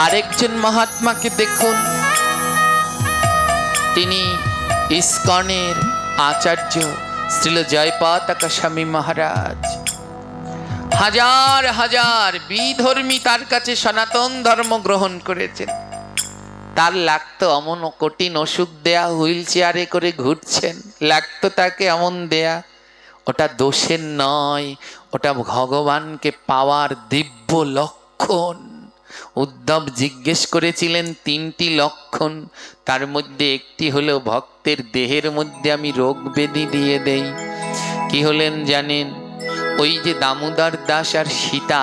আরেকজন মহাত্মাকে দেখুন, তিনি ইস্কনের আচার্য শ্রীল জয়পাতাকা স্বামী মহারাজ। হাজার হাজার বিধর্মী তার কাছে সনাতন ধর্ম গ্রহণ করেছেন। তার লাগতো এমন কঠিন অসুখ দেয়া, হুইল চেয়ারে করে ঘুরছেন, লাগতো তাকে এমন দেয়া। ওটা দোষের নয়, ওটা ভগবানকে পাওয়ার দিব্য লক্ষণ। উদ্ধব জিজ্ঞেস করেছিলেন তিনটি লক্ষণ, তার মধ্যে একটি হলো ভক্তের দেহের মধ্যে আমি রোগ ব্যাধি দিয়ে দেই। কি হলেন জানেন? ওই যে দামোদর দাস আর সীতা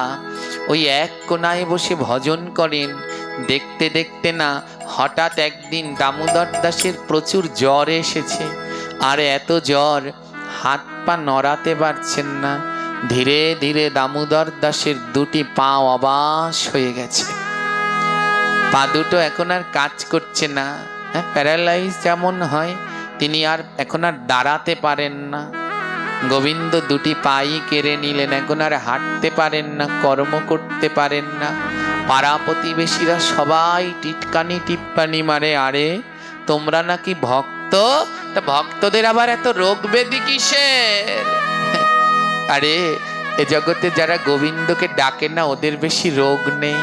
ওই এক কোনায় বসে ভজন করেন, দেখতে দেখতে না হঠাৎ একদিন দামোদর দাসের প্রচুর জ্বর এসেছে। আর এত জ্বর, হাত পা নড়াতে পারছেন না। ধীরে ধীরে দামোদর দাসের দুটি পা অবাস হয়ে গেছে। পা দুটো এখন আর কাজ করছে না। হ্যাঁ, প্যারালাইজ যেমন হয়, তিনি আর এখন আর দাঁড়াতে পারেন না। গোবিন্দ দুটি পাই কেড়ে নিলেন, এখন আর হাঁটতে পারেন না, কর্ম করতে পারেন না। পাড়া প্রতিবেশীরা সবাই টিটকানি টিপ্পানি মারে, আরে তোমরা নাকি ভক্ত, তা ভক্তদের আবার এত রোগ ব্যাধি কিসের? আরে এ জগতে যারা গোবিন্দকে ডাকে না, ওদের বেশি রোগ নেই,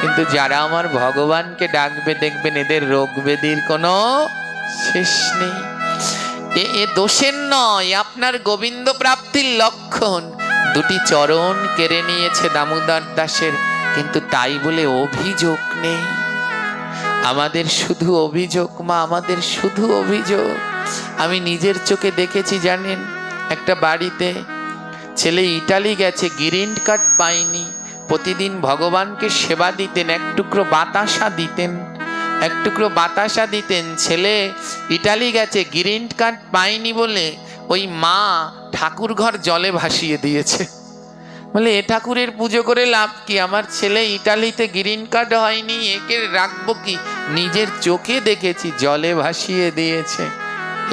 কিন্তু যারা আমার ভগবানকে ডাকবে দেখবেন এদের রোগ ব্যাধির কোনো শেষ নেই। এ দোষের নয়, আপনার গোবিন্দ প্রাপ্তির লক্ষণ। দুটি চরণ কেড়ে নিয়েছে দামোদর দাসের, কিন্তু তাই বলে অভিযোগ নেই। আমাদের শুধু অভিযোগ মা, আমাদের শুধু অভিযোগ। আমি নিজের চোখে দেখেছি জানেন, একটা বাড়িতে ছেলে ইটালি গেছে, গ্রিন কার্ড পায়নি। প্রতিদিন ভগবানকে সেবা দিতেন, এক টুকরো বাতাসা দিতেন। ছেলে ইটালি গেছে, গ্রিন কার্ড পায়নি বলে ওই মা ঠাকুর ঘর জলে ভাসিয়ে দিয়েছে। বলে এ ঠাকুরের পুজো করে লাভ কি, আমার ছেলে ইটালিতে গ্রিন কার্ড হয়নি, একে রাখবো কি? নিজের চোখে দেখেছি জলে ভাসিয়ে দিয়েছে।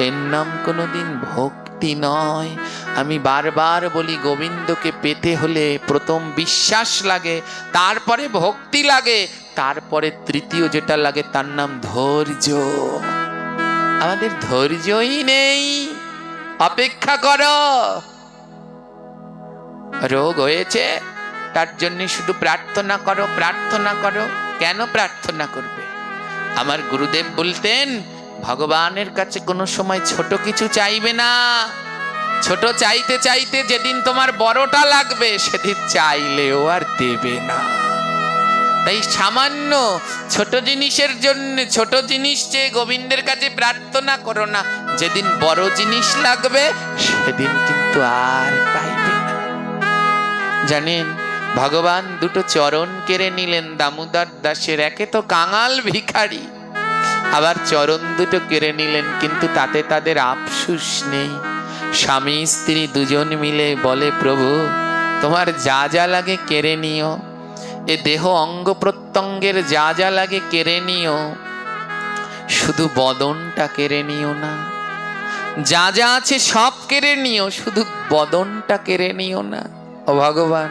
এর নাম কোনোদিন ভক্তি নয়। আমি বারবার বলি, গোবিন্দকে পেতে হলে প্রথম বিশ্বাস লাগে, তারপরে ভক্তি লাগে, তারপরে তৃতীয় যেটা লাগে তার নাম ধৈর্য। আমাদের ধৈর্যই নেই। অপেক্ষা করো। রোগ হয়েছে, তার জন্য শুধু প্রার্থনা করো, প্রার্থনা করো। কেন প্রার্থনা করবে? আমার গুরুদেব বলতেন ভগবানের কাছে কোনো সময় ছোট কিছু চাইবে না। ছোট চাইতে চাইতে যেদিন তোমার বড়টা লাগবে সেদিন চাইলেও আর দেবে না। তাই সামান্য ছোট জিনিসের জন্য ছোট জিনিস চেয়ে গোবিন্দের কাছে প্রার্থনা করো না, যেদিন বড় জিনিস লাগবে সেদিন কিন্তু আর পাইবে না। জানেন ভগবান দুটো চরণ কেড়ে নিলেন দামোদর দাসের। একে তো কাঙাল ভিখারি, আবার চরণ দুটো কেড়ে নিলেন, কিন্তু তাতে তাদের আফসোস নেই। স্বামী স্ত্রী দুজন মিলে বলে, প্রভু তোমার যা যা লাগে কেড়ে নিও, এ দেহ অঙ্গ প্রত্যঙ্গের যা যা লাগে কেড়ে নিও, শুধু বদনটা কেড়ে নিও না। যা যা আছে সব কেড়ে নিও, শুধু বদনটা কেড়ে নিও না। ও ভগবান,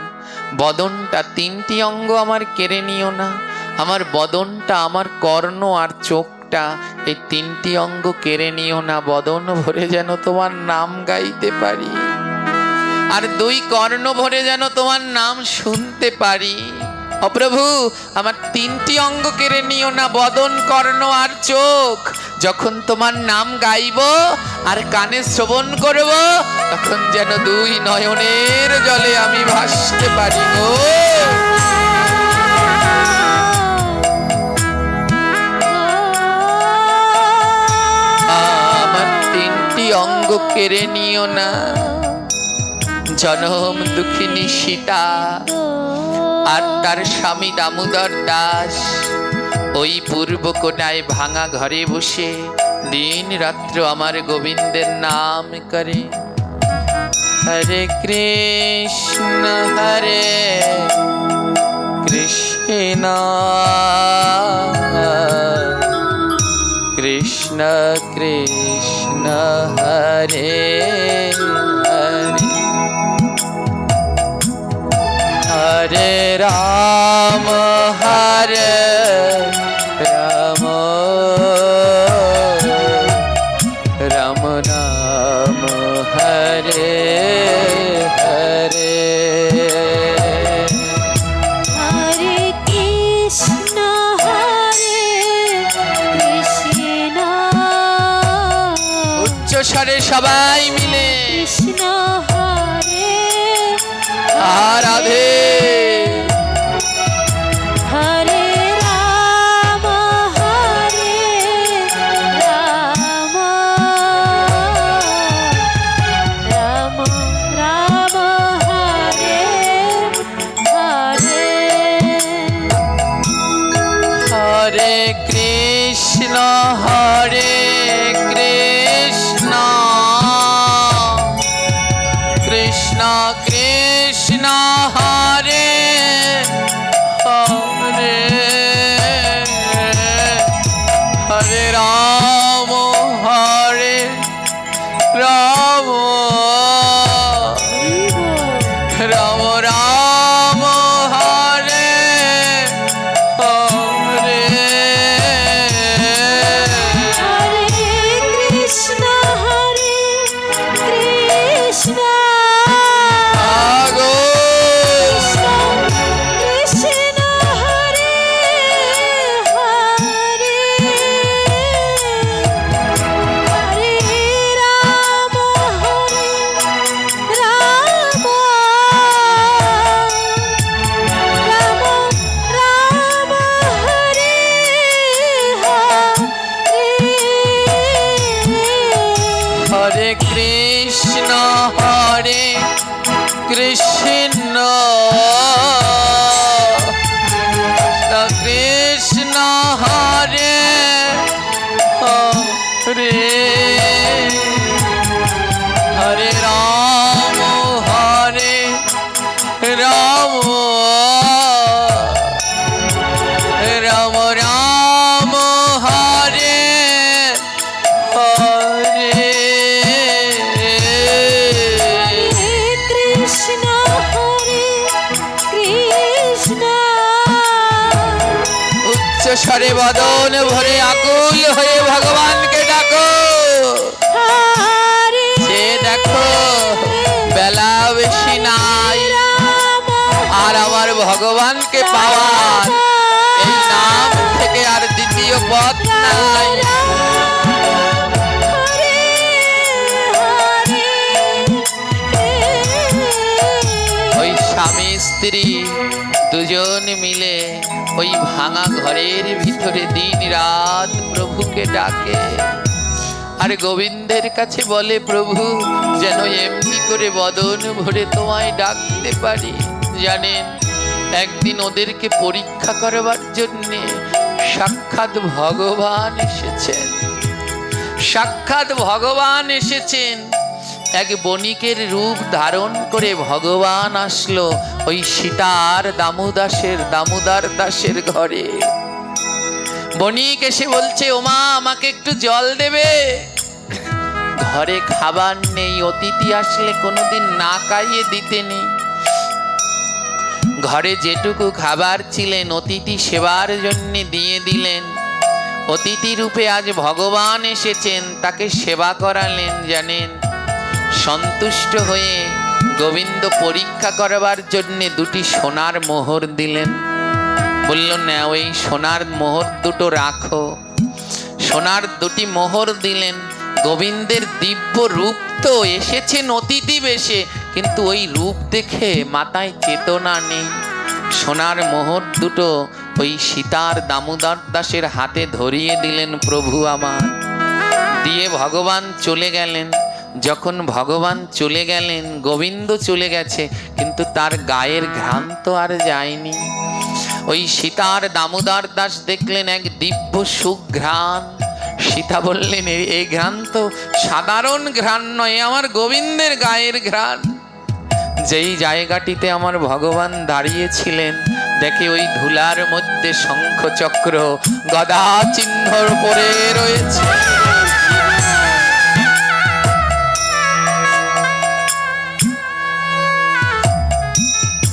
বদনটা, তিনটি অঙ্গ আমার কেড়ে নিও না। আমার বদনটা, আমার কর্ণ আর চোখটা, এই তিনটি অঙ্গ কেড়ে নিও না। বদন ভরে যেন তোমার নাম গাইতে পারি, আর দুই কর্ণ ভরে যেন তোমার নাম শুনতে পারি। অপ্রভু, আমার তিনটি অঙ্গ কেড়ে নিও না, বদন, কর্ণ আর চোখ। যখন তোমার নাম গাইব আর কানে শ্রবণ করব, তখন যেন দুই নয়নের জলে আমি ভাসতে পারি গো। আমার তিনটি অঙ্গ কেড়ে নিও না। জনম দুঃখিনী সীতা আর তার স্বামী দামোদর দাস ওই পূর্ব কোণায় ভাঙা ঘরে বসে দিন রাত্র আমার গোবিন্দের নাম করে। হরে কৃষ্ণ হরে কৃষ্ণ কৃষ্ণ কৃষ্ণ হরে হরে, হরে রাম হরে রাম, রাম রাম হরে হরে। হরে কৃষ্ণ হরে কৃষ্ণ, উচ্চ স্বরে সবাই মিলে কৃষ্ণ হরে রাধে। হরে রাম হরে রাম, রাম রাম হরে হরে। হরে কৃষ্ণ হরে কৃষ্ণ কৃষ্ণ কৃষ্ণ হরে হরে, হরে রাম হরে রাম, রাম রাম হরে হরে। হরে কৃষ্ণ হরে কৃষ্ণ, আগো কৃষ্ণ হরে হরে, হরে রাম হরে রাম, রাম রাম হরে হরে। হরে কৃষ্ণ হরে কৃষ্ণ কৃষ্ণ হরে হরে, হরে রাম হরে রাম, রাম রাম হরে হরে। কৃষ্ণ হরে কৃষ্ণ, উচ্চ স্বরে বদন ভরে আকুল হয়ে ভগবানকে ডাকো। হরে সে দেখো বেলা বেশি নাই, রাম আর আমার ভগবানকে পাওয়ার এই নাম থেকে আর দ্বিতীয় পথ ওই ভাঙা ঘরের ভিতরে দিন রাত প্রভুকে ডাকে আর গোবিন্দের কাছে বলে, প্রভু যেন এমনি করে বদন ভরে তোমায় ডাকতে পারি। জানেন, একদিন ওদেরকে পরীক্ষা করবার জন্যে সাক্ষাৎ ভগবান এসেছেন। সাক্ষাৎ ভগবান এসেছেন। এক বণিকের রূপ ধারণ করে ভগবান আসলো ওই সীতার দামোদর দাসের ঘরে। বণিক এসে বলছে, ওমা আমাকে একটু জল দেবে? ঘরে খাবার নেই, অতিথি আসলে কোনোদিন না খাইয়ে দিতে নেই। ঘরে যেটুকু খাবার ছিলেন অতিথি সেবার জন্য দিয়ে দিলেন। অতিথি রূপে আজ ভগবান এসেছেন, তাকে সেবা করালেন। জানেন, সন্তুষ্ট হয়ে গোবিন্দ পরীক্ষা করবার জন্য দুটি সোনার মোহর দিলেন। বলল, না ওই সোনার মোহর দুটো রাখো। সোনার দুটি মোহর দিলেন। গোবিন্দের দিব্য রূপ তো এসেছেন অতিথি বেশে, কিন্তু ওই রূপ দেখে মাথায় চেতনা নেই। সোনার মোহর দুটো ওই সীতার দামোদর দাসের হাতে ধরিয়ে দিলেন, প্রভু আমার। দিয়ে ভগবান চলে গেলেন। যখন ভগবান চলে গেলেন, গোবিন্দ চলে গেছে, কিন্তু তার গায়ের ঘ্রাণ তো আর যায়নি। ওই সীতার দামোদর দাস দেখলেন এক দিব্য সুঘ্রাণ। সীতা বললেন, এই ঘ্রাণ তো সাধারণ ঘ্রাণ নয়, আমার গোবিন্দের গায়ের ঘ্রাণ। যেই জায়গাটিতে আমার ভগবান দাঁড়িয়েছিলেন, দেখে ওই ধুলার মধ্যে শঙ্খ চক্র গদা চিহ্ন পড়ে রয়েছে।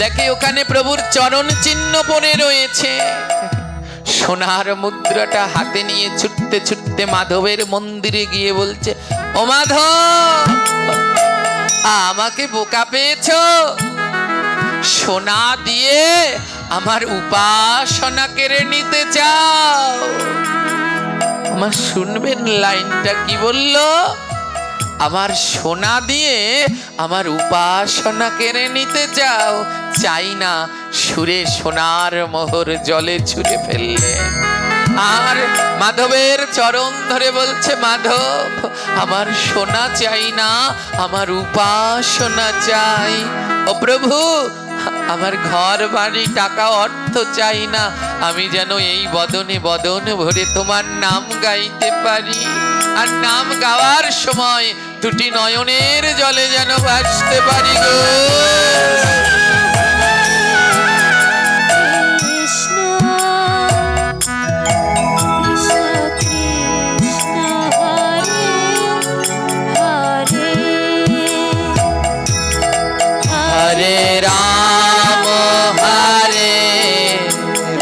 দেখে ওখানে প্রভুর চরণ চিহ্ন পড়ে রয়েছে। সোনার মুদ্রাটা হাতে নিয়ে ছুটতে ছুটতে মাধবের মন্দিরে গিয়ে বলছে, ও মাধব, আমাকে বোকা পেয়েছো? সোনা দিয়ে আমার উপাসনা কেড়ে নিতে চাও? আমার শুনবেন লাইনটা কি বললো? আমার সোনা দিয়ে আমার উপাসনা কেড়ে নিতে চাও? চাই না। সুরে সোনার মোহর জলে ছুঁড়ে ফেললে। আর মাধবের চরণ ধরে বলছে, মাধব আমার সোনা চাই না, আমার উপাসনা চাই। ও প্রভু, আমার ঘর বাড়ি টাকা অর্থ চাই না, আমি যেন এই বদনে বদন ভরে তোমার নাম গাইতে পারি। আর নাম গাওয়ার সময় দুটি নয়নের জলে যেন ভাসতে পারি গো। হরে রাম হরে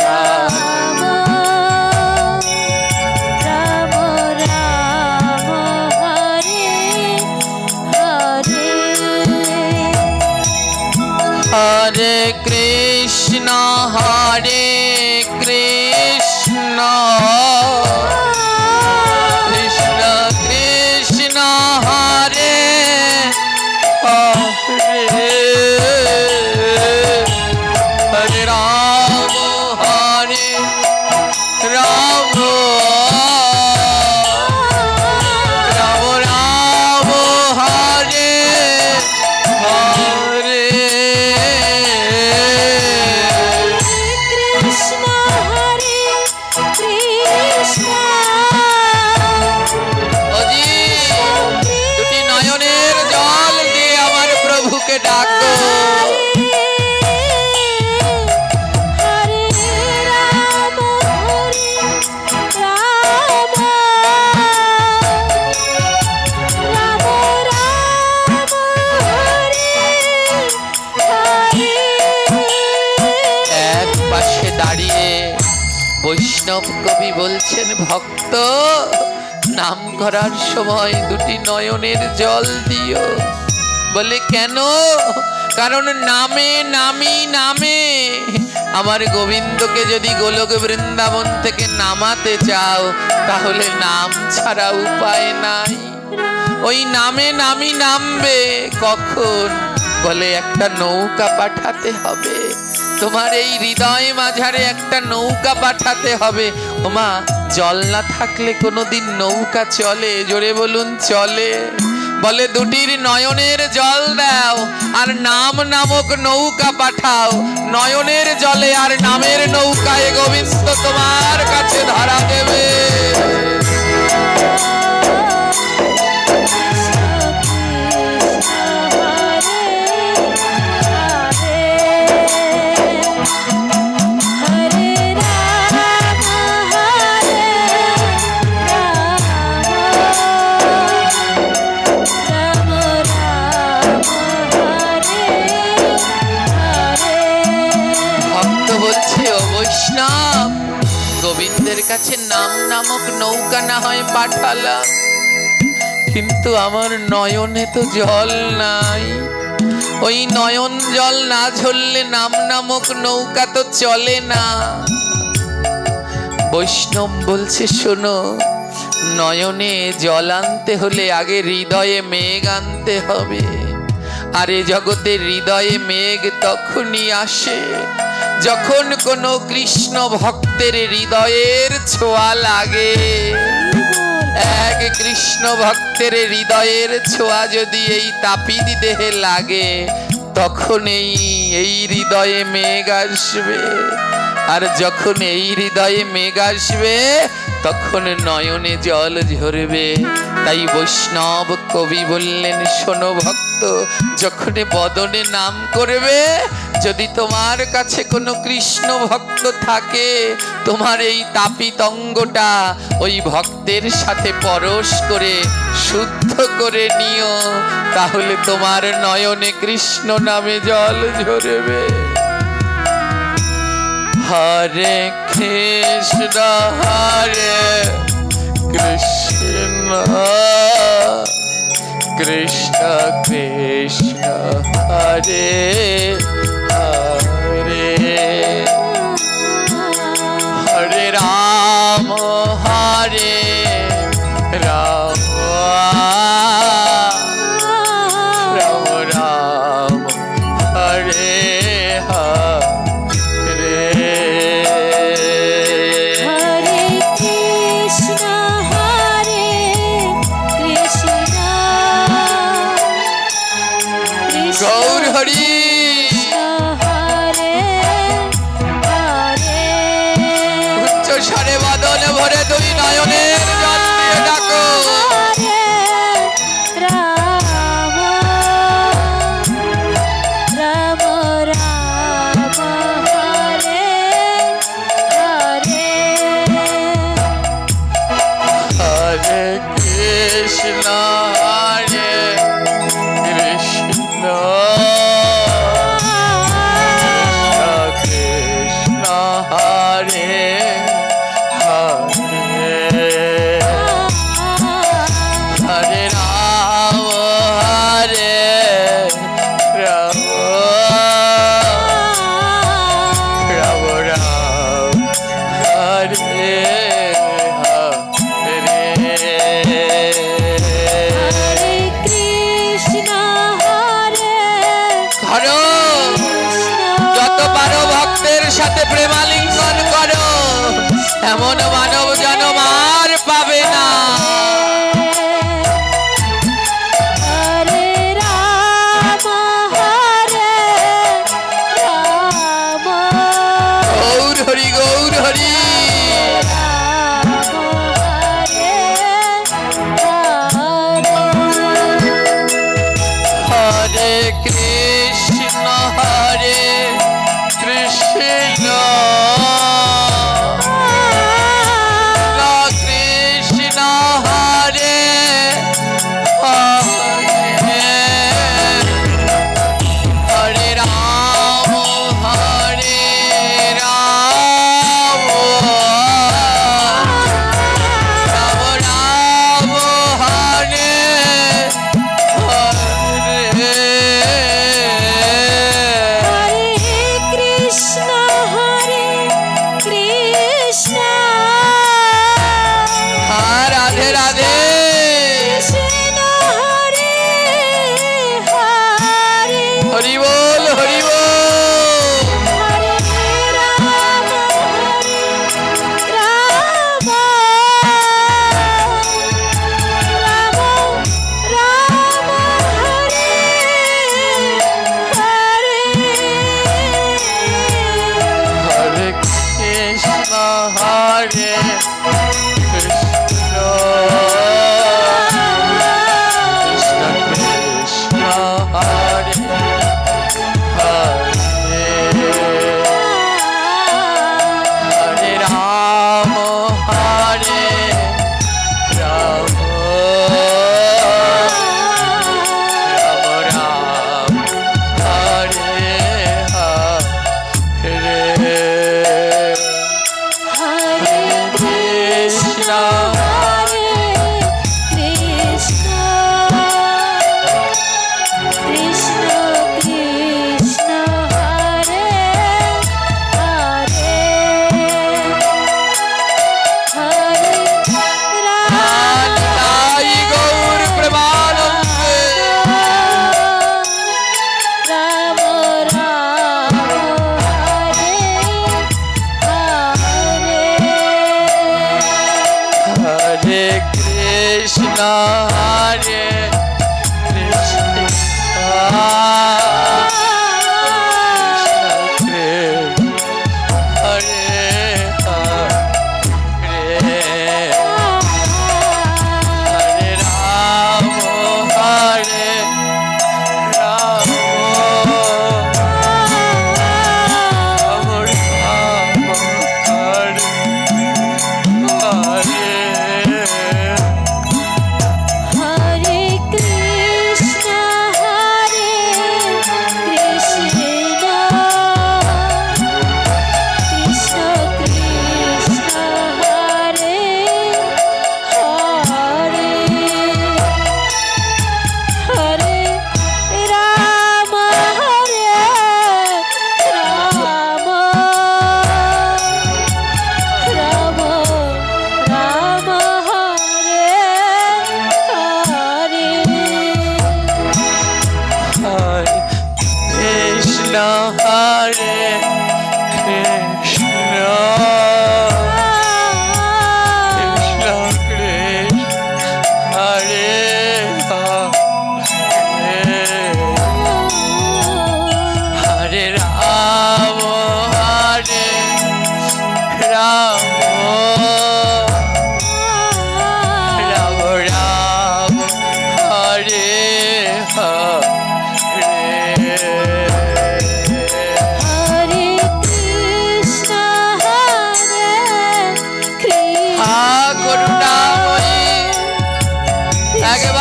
রাম, রাম রাম হরে হরে, হরে কৃষ্ণ হরে কৃষ্ণ, কৃষ্ণ কৃষ্ণ হরে হরে, হরে রাম হরে রাম, রাম রাম হরে হরে। কৃষ্ণ হরে কৃষ্ণ, ওজি দুটি নয়নের জল দিয়ে আমার প্রভুকে ডাকো। হরে রাম হরে রাম, রাম রাম হরে হরে। এক পাশে দাঁড়িয়ে বৈষ্ণব কবি বলছেন, ভক্ত নাম করার সময় দুটি নয়নের জল দিও। বলে কেন? কারণ নামে নামি নামে আমার গোবিন্দকে যদি গোলক বৃন্দাবন থেকে নামাতে চাও, তাহলে নাম ছাড়া উপায় নাই। ওই নামে নামি নামবে কখন? বলে একটা নৌকা পাঠাতে হবে। তোমার এই হৃদয় মাঝারে একটা নৌকা পাঠাতে হবে। ওমা, জল না থাকলে কোনোদিন নৌকা চলে? জোরে বলুন, চলে? বলে দুটির নয়নের জল দাও আর নাম নামক নৌকা পাঠাও। নয়নের জলে আর নামের নৌকায় গোবিন্দ তোমার কাছে ধরা দেবে। ভক্ত বলছে, ও বৈষ্ণব, গোবিন্দের কাছে নাম নামক নৌকা না হয় পাঠালাম, কিন্তু আমার নয়নে তো জল নাই। ওই নয়ন জল না ঝরলে নাম নামক নৌকা তো চলে না। বৈষ্ণব বলছে, শোনো, নয়নে জল আনতে হলে আগে হৃদয়ে মেঘ আনতে হবে। আর এ জগতে হৃদয়ে মেঘ তখনই আসে যখন কোনো কৃষ্ণ ভক্তের হৃদয়ের ছোঁয়া লাগে। এক কৃষ্ণ ভক্তের হৃদয়ের ছোঁয়া যদি এই তাপিত দেহে লাগে, তখন এই হৃদয়ে মেঘ আসবে। আর যখন এই হৃদয়ে মেঘ আসবে, তখন নয়নে জল ঝরবে। তাই বৈষ্ণব কবি বললেন, শোনো ভক্ত, যখন বদনে নাম করবে, যদি তোমার কাছে কোনো কৃষ্ণ ভক্ত থাকে, তোমার এই তাপিত অঙ্গটা ওই ভক্তের সাথে পরশ করে শুদ্ধ করে নিও, তাহলে তোমার নয়নে কৃষ্ণ নামে জল ঝরবে। হরে কৃষ্ণ হরে কৃষ্ণ কৃষ্ণ কৃষ্ণ হরে হরে, হরে রাম হরে রাম, রাম রাম হরে হরে। হরে কৃষ্ণ হরে কৃষ্ণ কৃষ্ণ গৌর হরি, হরে হরে। উচ্চ স্বরে বদন ভরে দুই নয়নের জল দিয়ে ডাকো। হরে রাম রাম রাম হরে হরে। হরে কৃষ্ণ হরে কৃষ্ণ কৃষ্ণ হরে হরে, হরে রাম হরে রাম, রাম রাম হরে হরে কৃষ্ণ হরে করো, যত পারো ভক্তের সাথে প্রেমালিঙ্গন করো, এমন মানব জন্ম আর পাবে না। হরে রাম হরে রাম, গৌর হরি গৌর হরি। রাম হরে হরে। হরে কৃষ্ণ হরে কৃষ্ণ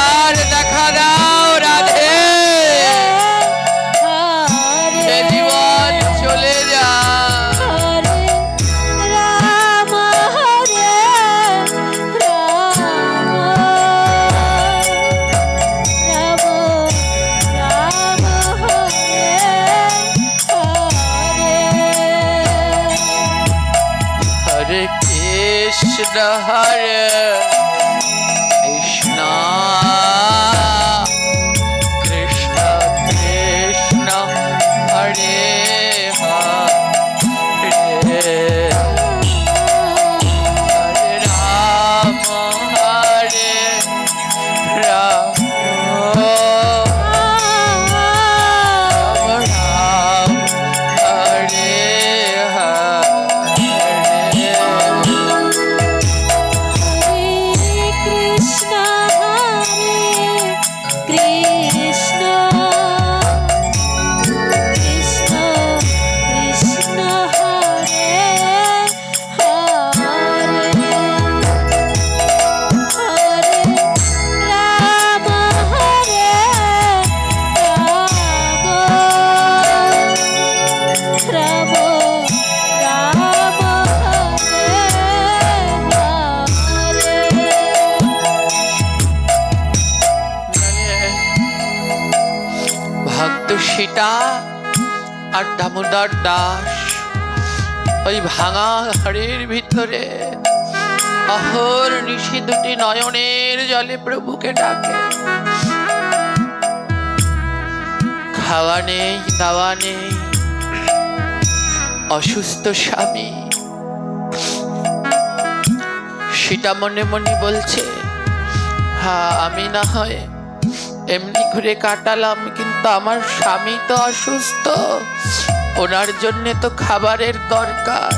একবার দেখা দাও রাধে, এ জীবন চলে যা। হরে রাম হরে রাম, রাম রাম হরে হরে। হরে কৃষ্ণ হরে কৃষ্ণ, কৃষ্ণ কৃষ্ণ হরে হরে, হরে রাম হরে রাম, রাম রাম হরে হরে। হরে কৃষ্ণ কৃষ্ণ কৃষ্ণ কৃষ্ণ হরে হরে, হরে রাম হরে রাম, রাম রাম হরে হরে। ভক্ত সীতা আর দামোদর দাস ওই ভাঙা ঘরের ভিতরে অহর নিশি দুটি নয়নের জলে প্রভুকে ডাকে। খাওয়া নেই, দাওয়া নেই, অসুস্থ স্বামী। সীতা মনে মনে বলছে, হ্যাঁ আমি না হয় এমনি করে কাটালাম, কিন্তু আমার স্বামী তো অসুস্থ, ওনার জন্য তো খাবারের দরকার।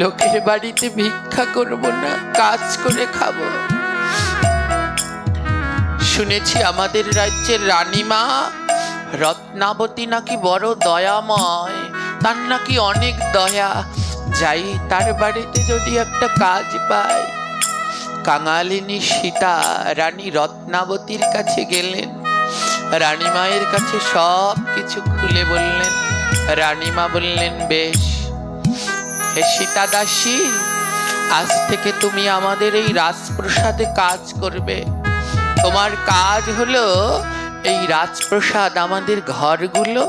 লোকের বাড়িতে ভিক্ষা করব না, কাজ করে খাবো। শুনেছি আমাদের রাজ্যের রানীমা রত্নাবতী নাকি বড় দয়াময়, তার নাকি অনেক দয়া। যাই তার বাড়িতে যদি একটা কাজ পাই। কাঙালিনী সীতা রানী রত্নাবতীর কাছে গেলেন, রানীমায়ের কাছে সব কিছু খুলে বললেন। রানীমা বললেন, বেশ, হে সীতা দাসী, আজ থেকে তুমি আমাদের এই রাজপ্রাসাদে কাজ করবে। তোমার কাজ হলো এই রাজপ্রাসাদ, আমাদের ঘরগুলো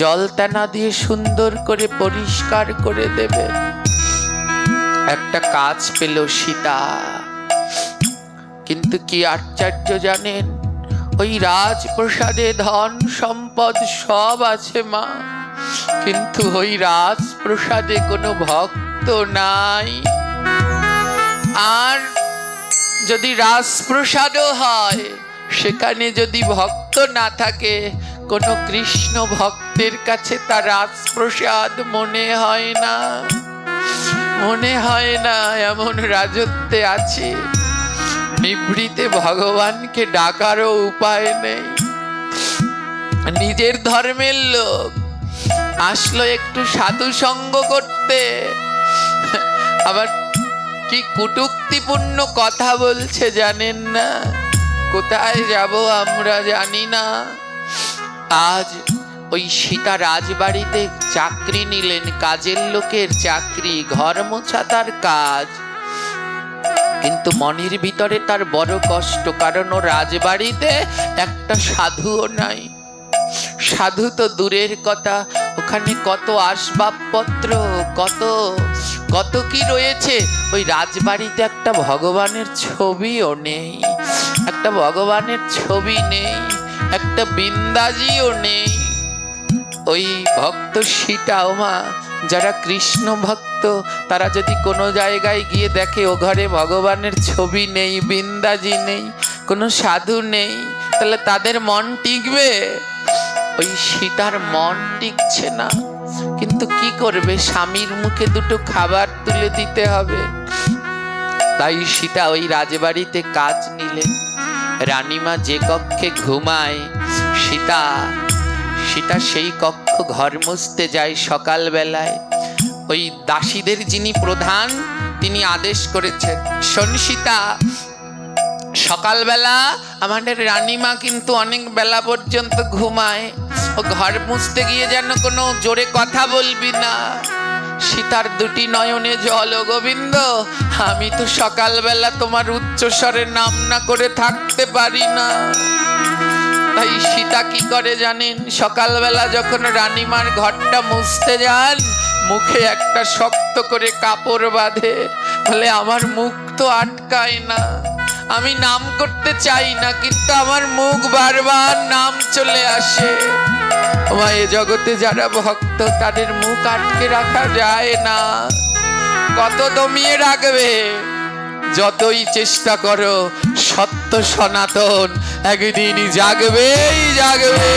জলতেনা দিয়ে সুন্দর করে পরিষ্কার করে দেবে। একটা কাজ পেল সীতা, কিন্তু কি আশ্চর্য জানেন, ওই রাজপ্রাসাদে ধন সম্পদ সব আছে মা, কিন্তু ওই রাজপ্রাসাদে কোনো ভক্ত নাই। আর যদি রাজপ্রাসাদও হয়, সেখানে যদি ভক্ত না থাকে, কোনো কৃষ্ণ ভক্তের কাছে তার রাজপ্রাসাদ মনে হয় না, মনে হয় না। এমন রাজত্বে আছে, নিভৃতে ভগবানকে ডাকারও উপায় নেই। নিজের ধর্মের লোক আসলো একটু সাধু সঙ্গ করতে, আবার কি কুটুক্তিপূর্ণ কথা বলছে জানেন না। কোথায় যাব আমরা জানি না। আজ ওই সীতা রাজবাড়িতে চাকরি নিলেন, কাজের লোকের চাকরি, ঘর মোছা তার কাজ, কিন্তু মনের ভিতরে তার বড় কষ্ট, কারণ ও রাজবাড়িতে একটা সাধুও নাই। সাধু তো দূরের কথা, ওখানে কত আসবাবপত্র, কত কত কি রয়েছে। ওই রাজবাড়িতে একটা ভগবানের ছবিও নেই, একটা ভগবানের ছবি নেই, একটা বিন্দাজিও নেই। ওই ভক্ত সীতা মা, যারা কৃষ্ণ ভক্ত, তারা যদি কোনো জায়গায় গিয়ে দেখে ও ঘরে ভগবানের ছবি নেই, বিন্দাজি নেই, কোনো সাধু নেই, তাহলে তাদের মন টিকবে? ওই সীতার মন টিকছে না, কিন্তু কি করবে, স্বামীর মুখে দুটো খাবার তুলে দিতে হবে। তাই সীতা ওই রাজবাড়িতে কাজ নিলেন। রানীমা যে কক্ষে ঘুমায়, সীতা সেই কক্ষ ঘর মুছতে যায় সকালবেলায়। ওই দাসীদের যিনি প্রধান, তিনি আদেশ করেছেন, শোন সীতা, সকালবেলা আমাদের রানীমা কিন্তু অনেক বেলা পর্যন্ত ঘুমায়। ও ঘর মুছতে গিয়ে যেন কোনো জোরে কথা বলবি না, সীতার দুটি নয়নে জল। ও গোবিন্দ, আমি তো সকালবেলা তোমার উচ্চস্বরে নাম না করে থাকতে পারি না। তাই সীতা কি করে জানেন? সকালবেলা যখন রানীমার ঘরটা মুছতে যান, মুখে একটা শক্ত করে কাপড় বাঁধে। বলে আমার মুখ তো আটকায় না, আমি নাম করতে চাই না, কিন্তু আমার মুখ বারবার নাম চলে আসে। ওমা, এ জগতে যারা ভক্ত তাদের মুখ আটকে রাখা যায় না। কত দমিয়ে রাখবে? যতই চেষ্টা করো, সত্য সনাতন একদিন জাগবেই জাগবে।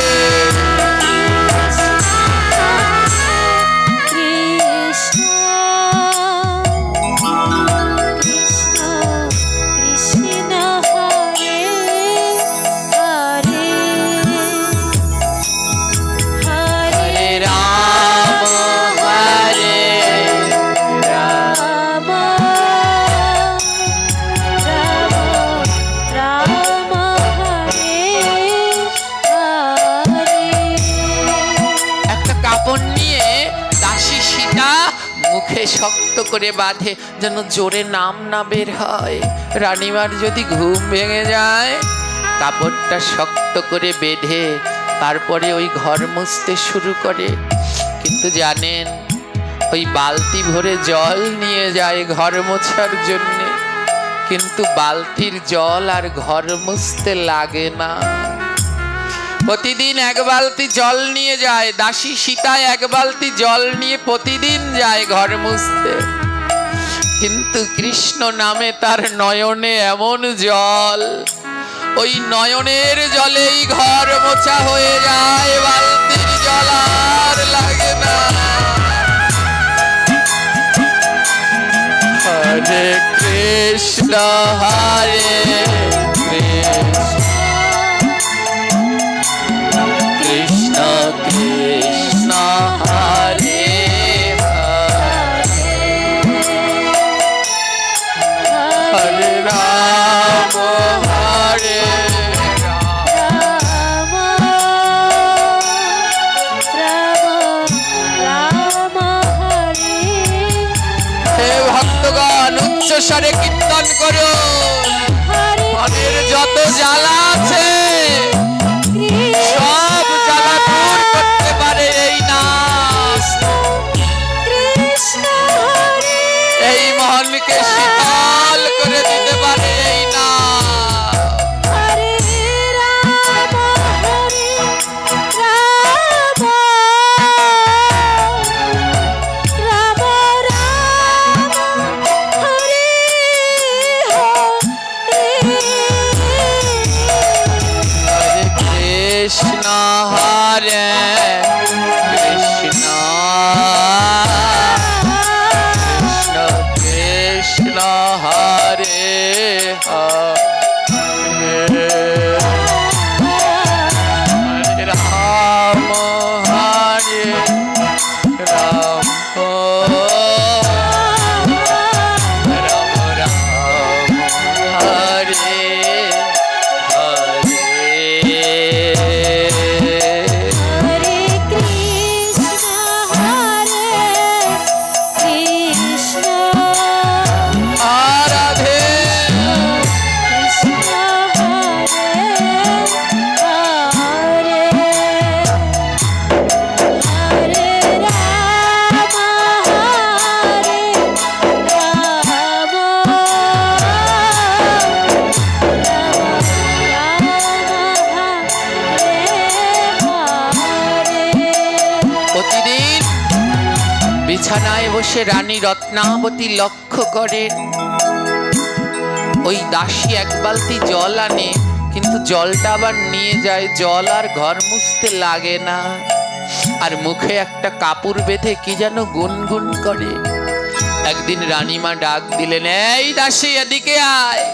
মুখে শক্ত করে বাঁধে যেন জোরে নাম না বের হয়। রানীমার যদি ঘুম ভেঙে যায়, কাপড়টা শক্ত করে বেঁধে তারপরে ওই ঘর মুছতে শুরু করে। কিন্তু জানেন, ওই বালতি ভরে জল নিয়ে যায় ঘর মোছার জন্যে, কিন্তু বালতির জল আর ঘর মুছতে লাগে না। প্রতিদিন এক বালতি জল নিয়ে যায় দাসী সীতা, এক বালতি জল নিয়ে প্রতিদিন যায় ঘর মুছতে। কিন্তু কৃষ্ণ নামে তার নয়নে এমন জল, ওই নয়নের জলেই ঘর মোছা হয়ে যায়, বালতির জল আর লাগে না। হরে কৃষ্ণ হরে কৃষ্ণ কৃষ্ণ হরে হরে রাম হরে হে ভক্তগণ, উচ্চস্বরে কীর্তন করো। মনের যত জ্বালা আছে সব জ্বালা দূর করতে পারে এই নাম। এই মনকে শীতল করে দিতে পারে এই নাম। কৃষ্ণ হরে কৃষ্ণ কৃষ্ণ কৃষ্ণ হরে হরে হরে রাম হরে রাম রাম রাম হরে বিছানায় বসে রানী রত্নাবতী লক্ষ্য করেন, ওই দাসী এক বালতি জল আনে, কিন্তু জলটা আবার নিয়ে যায়, জল আর ঘর মুছতে লাগে না। আর মুখে একটা কাপড় বেঁধে কি যেন গুনগুন করে। একদিন রানীমা ডাক দিলেন, এই দাসী এদিকে আয়।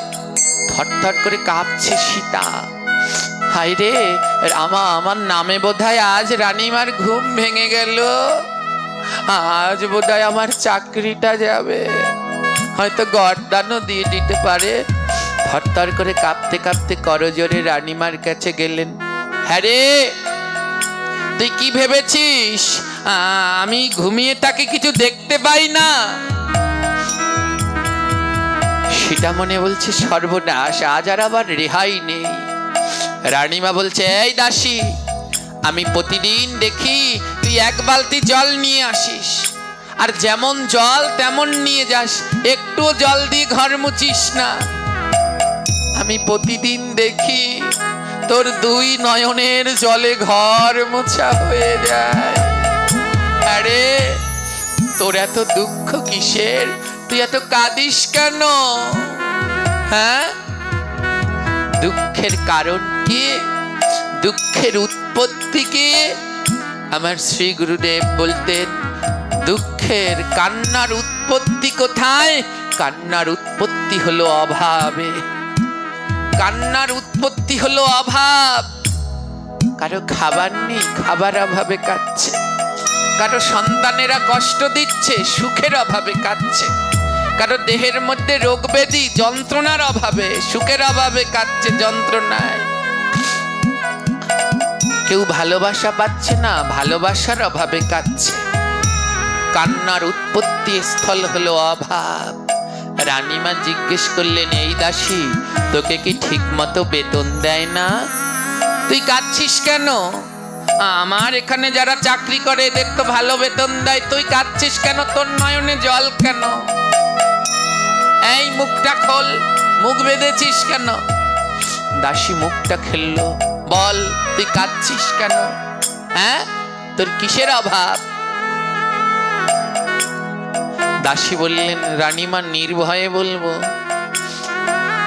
থরথর করে কাঁপছে সীতা। হায় রে রামা, আমার নামে বোধহয় আজ রানীমার ঘুম ভেঙে গেল, আজ বোধহয় আমার চাকরিটা যাবে, হয়তো গর্দানও দিয়ে দিতে পারে। থরথর করে কাঁপতে কাঁপতে করজোরে রানীমার কাছে গেলেন। হ্যাঁ রে, তুই কি ভেবেছিস আমি ঘুমিয়ে তাকে কিছু দেখতে পাই না? সেটা মনে বলছে সর্বনাশ, আজ আর আবার রেহাই নেই। রানীমা বলছে, এই দাসী, আমি প্রতিদিন দেখি তুই এক বালতি জল নিয়ে আসিস, আর যেমন জল তেমন নিয়ে যাস, একটুও জল দিয়ে ঘর মুছিস না। আমি প্রতিদিন দেখি তোর দুই নয়নের জলে ঘর মোছা হয়ে যায়। আরে তোর এত দুঃখ কিসের? তুই এত কাঁদিস কেন? হ্যাঁ, দুঃখের কারণ কি? দুঃখের উৎপত্তি কি? আমার শ্রী গুরুদেব বলতেন, দুঃখের কান্নার উৎপত্তি কোথায়? কান্নার উৎপত্তি হলো অভাবে। কান্নার উৎপত্তি হলো অভাব। কারো খাবার নেই, খাবার অভাবে কাঁদছে। কারো সন্তানেরা কষ্ট দিচ্ছে, সুখের অভাবে কাঁদছে। কারো দেহের মধ্যে রোগ ব্যাধি, যন্ত্রণার অভাবে, সুখের অভাবে কাঁদছে, যন্ত্রণায়। কেউ ভালোবাসা পাচ্ছে না, ভালোবাসার অভাবে কাঁদছে। কান্নার উৎপত্তি স্থল হলো অভাব। রানীমা জিজ্ঞেস করলেন, এই দাসী, তোকে কি ঠিক মতো বেতন দেয় না? তুই কাঁদছিস কেন? আমার এখানে যারা চাকরি করে এদের তো ভালো বেতন দেয়, তুই কাঁদছিস কেন? তোর নয়নে জল কেন? এই মুখটা খোল, মুখ বেঁধেছিস কেন? দাসী মুখটা খেললো। বল, তুই কাঁদছিস কেন? হ্যাঁ, তোর কিসের অভাব? দাসী বললেন, রানীমা নির্ভয়ে বলবো।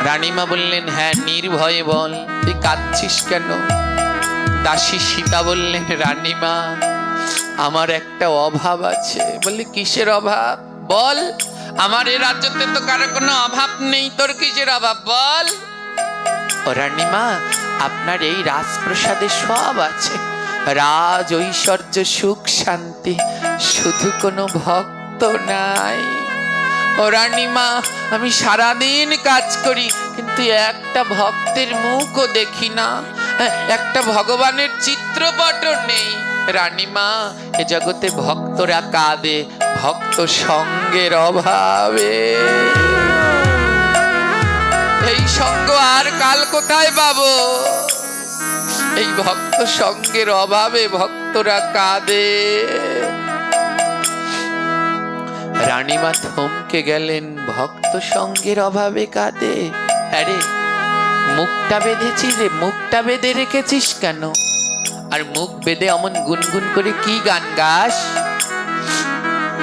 রানীমা বললেন, হ্যাঁ নির্ভয়ে বল, তুই কাঁদছিস কেন? দাসী সীতা বললেন, রানীমা, আমার একটা অভাব আছে। বললে, কিসের অভাব? বল। আমার এই রাজ্যতে তো কারো কোনো অভাব নেই, তোর কিসের অভাব বল? ও রানীমা, আপনার এই রাজপ্রাসাদে সব আছে, রাজ ঐশ্বর্য সুখ শান্তি, শুধু কোনো ভক্ত নাই। ও রানীমা, আমি সারাদিন কাজ করি, কিন্তু একটা ভক্তের মুখও দেখি না, একটা ভগবানের চিত্রপটও নেই। রানীমা, এ জগতে ভক্তরা কাঁদে ভক্ত সঙ্গের অভাবে। এই সঙ্গ আর কাল কোথায় পাবো? এই ভক্ত সঙ্গের অভাবে ভক্তরা কাঁদে। রানীমা থমকে গেলেন, ভক্ত সঙ্গের অভাবে কাঁদে? আরে মুখটা বেঁধেছিস রে, মুখটা বেঁধে রেখেছিস কেন? আর মুখ বেঁধে অমন গুনগুন করে কি গান গাস?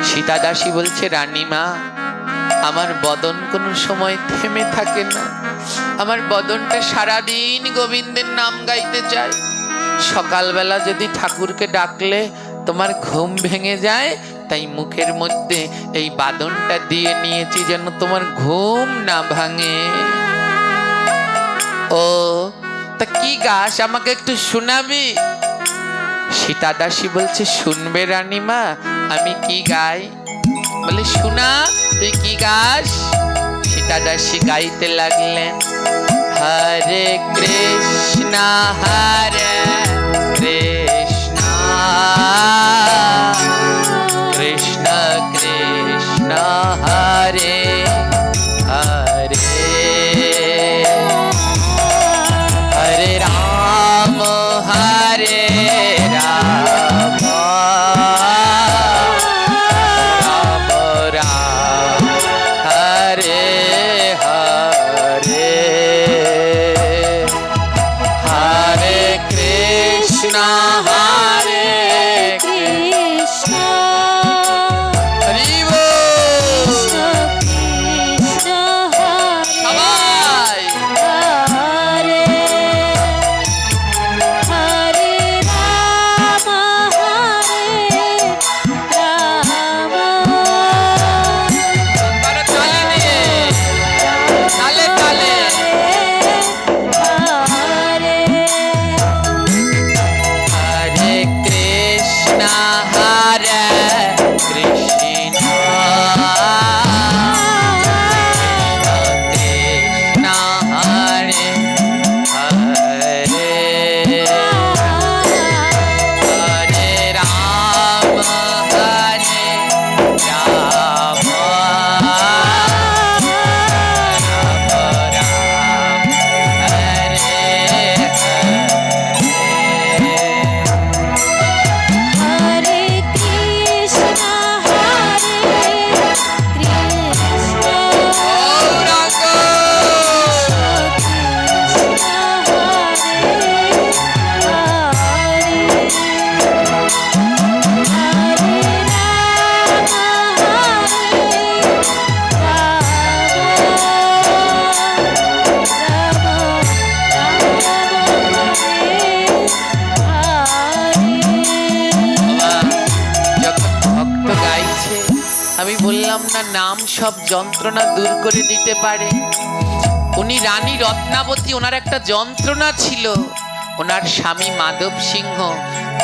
সীতা দাসী বলছে, রানীমা, আমার বদন কোনো সময় থেমে থাকে না। আমার বদনটা সারাদিন গোবিন্দের নাম গাইতে চায়। সকালবেলা যদি ঠাকুরকে ডাকলে তোমার ঘুম ভেঙে যায়, তাই মুখের মধ্যে এই বাদনটা দিয়ে নিয়েছি যেন তোমার ঘুম না ভাঙে। ও তা কি গাস, আমাকে একটু শোনাবি? সীতা দাসী বলছে, শুনবে রানীমা, আমি কি গাই? বলে, শোনা, তুই কি গাস? সীতা দাসী গাইতে লাগলেন, হরে কৃষ্ণ হরে কৃষ্ণ কৃষ্ণ কৃষ্ণ হরে হরে, হরে রাম হরে রাম, রাম রাম হরে হরে, হরে কৃষ্ণ হরে কৃষ্ণ হরি বল। কৃষ্ণ সবাই হরে হরে রাম তারা তালি দিয়ে, তালে তালে। হরে বললাম না, নাম সব যন্ত্রণা দূর করে দিতে পারে। উনি রানী রত্নাবতী, ওনার একটা যন্ত্রণা ছিল। ওনার স্বামী মাধব সিংহ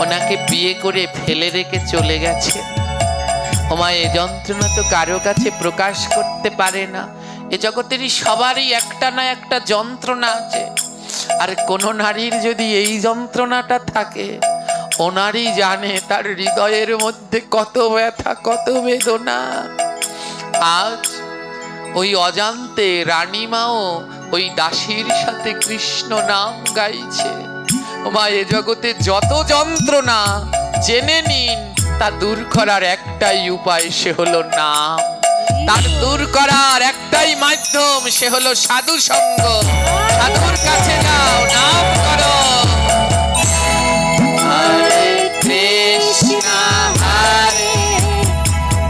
ওনাকে বিয়ে করে ফেলে রেখে চলে গেছে। ওমা, এ যন্ত্রণা তো কারো কাছে প্রকাশ করতে পারে না। এ জগতেরই সবারই একটা না একটা যন্ত্রণা আছে। আর কোন নারীর যদি এই যন্ত্রণাটা থাকে, ওনারই জানে তার হৃদয়ের মধ্যে কত ব্যথা, কত বেদনা। আজ ওই অজান্তে রানীমাও ওই দাসীর সাথে কৃষ্ণ নাম গাইছে। ওমা, এ জগতে যত যন্ত্রণা জেনে নিন, তা দূর করার একটাই উপায়, সে হলো নাম। তার দূর করার একটাই মাধ্যম, সে হলো সাধু সঙ্গ। সাধুর কাছে যাও, নাম করো। হরে কৃষ্ণ হরে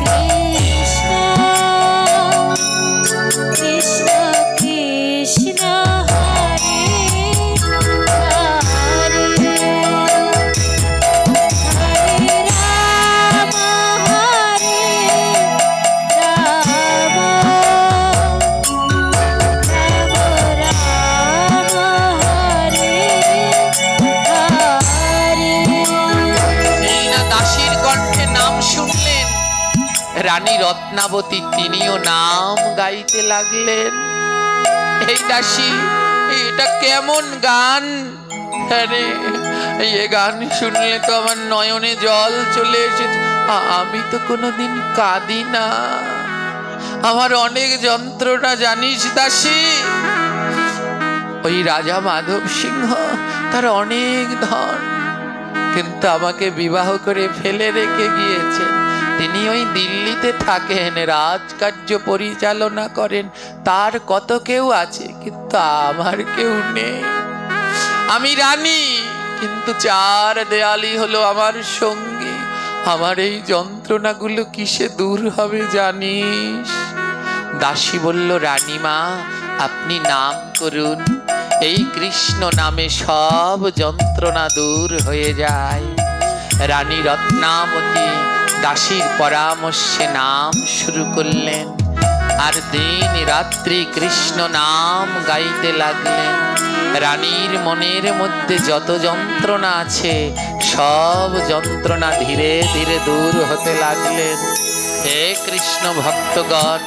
কৃষ্ণ কৃষ্ণ কৃষ্ণ হরে হরে হরে রাম হরে রাম রাম হরে হরে। এই না দাসীর কণ্ঠে নাম শুনলেন, রানী রত্নাবতী তিনিও নাম গাইতে লাগলেন। এই দাসী, এটা কেমন গান! আরে, এই গান শুনলে তো আমার নয়নে জল চলে এসেছে। আমি তো কোনোদিন কাঁদি না, আমার অনেক যন্ত্রণা জানিস দাসী। ওই রাজা মাধব সিংহ, তার অনেক ধন, কিন্তু আমাকে বিবাহ করে ফেলে রেখে গিয়েছে। তিনি ওই দিল্লিতে থাকেন, রাজকার্য পরিচালনা করেন। তার কত কেউ আছে, কিন্তু আমার কেউ নেই। আমি রানী, কিন্তু চার দেয়ালই হলো আমার সঙ্গী। আমার এই যন্ত্রণাগুলো কিসে দূর হবে জানিস? দাসী বলল, রানীমা, আপনি নাম করুন। এই কৃষ্ণ নামে সব যন্ত্রণা দূর হয়ে যায়। রানী রত্নাবতী দাসীর পরামর্শে নাম শুরু করলেন, আর দিন রাত্রি কৃষ্ণ নাম গাইতে লাগলেন। রানীর মনের মধ্যে যত যন্ত্রণা আছে, সব যন্ত্রণা ধীরে ধীরে দূর হতে লাগলেন। হে কৃষ্ণ ভক্তগণ,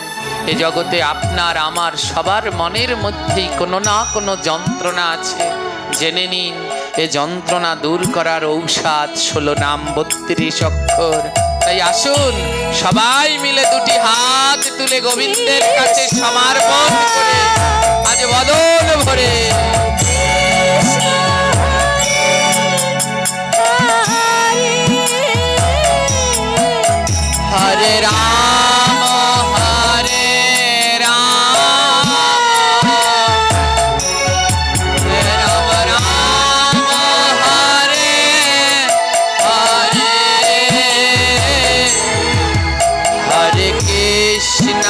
এ জগতে আপনার আমার সবার মনের মধ্যেই কোনো না কোনো যন্ত্রণা আছে। জেনে নিন, এ যন্ত্রণা দূর করার ঔষধ 16 নাম 32 অক্ষর। তাই আসুন, সবাই মিলে দুটি হাত তুলে গোবিন্দের কাছে সমর্পণ করে আজ বদন ভরে হরে রাম হরে রাম রাম রাম হরে হরে হরে কৃষ্ণ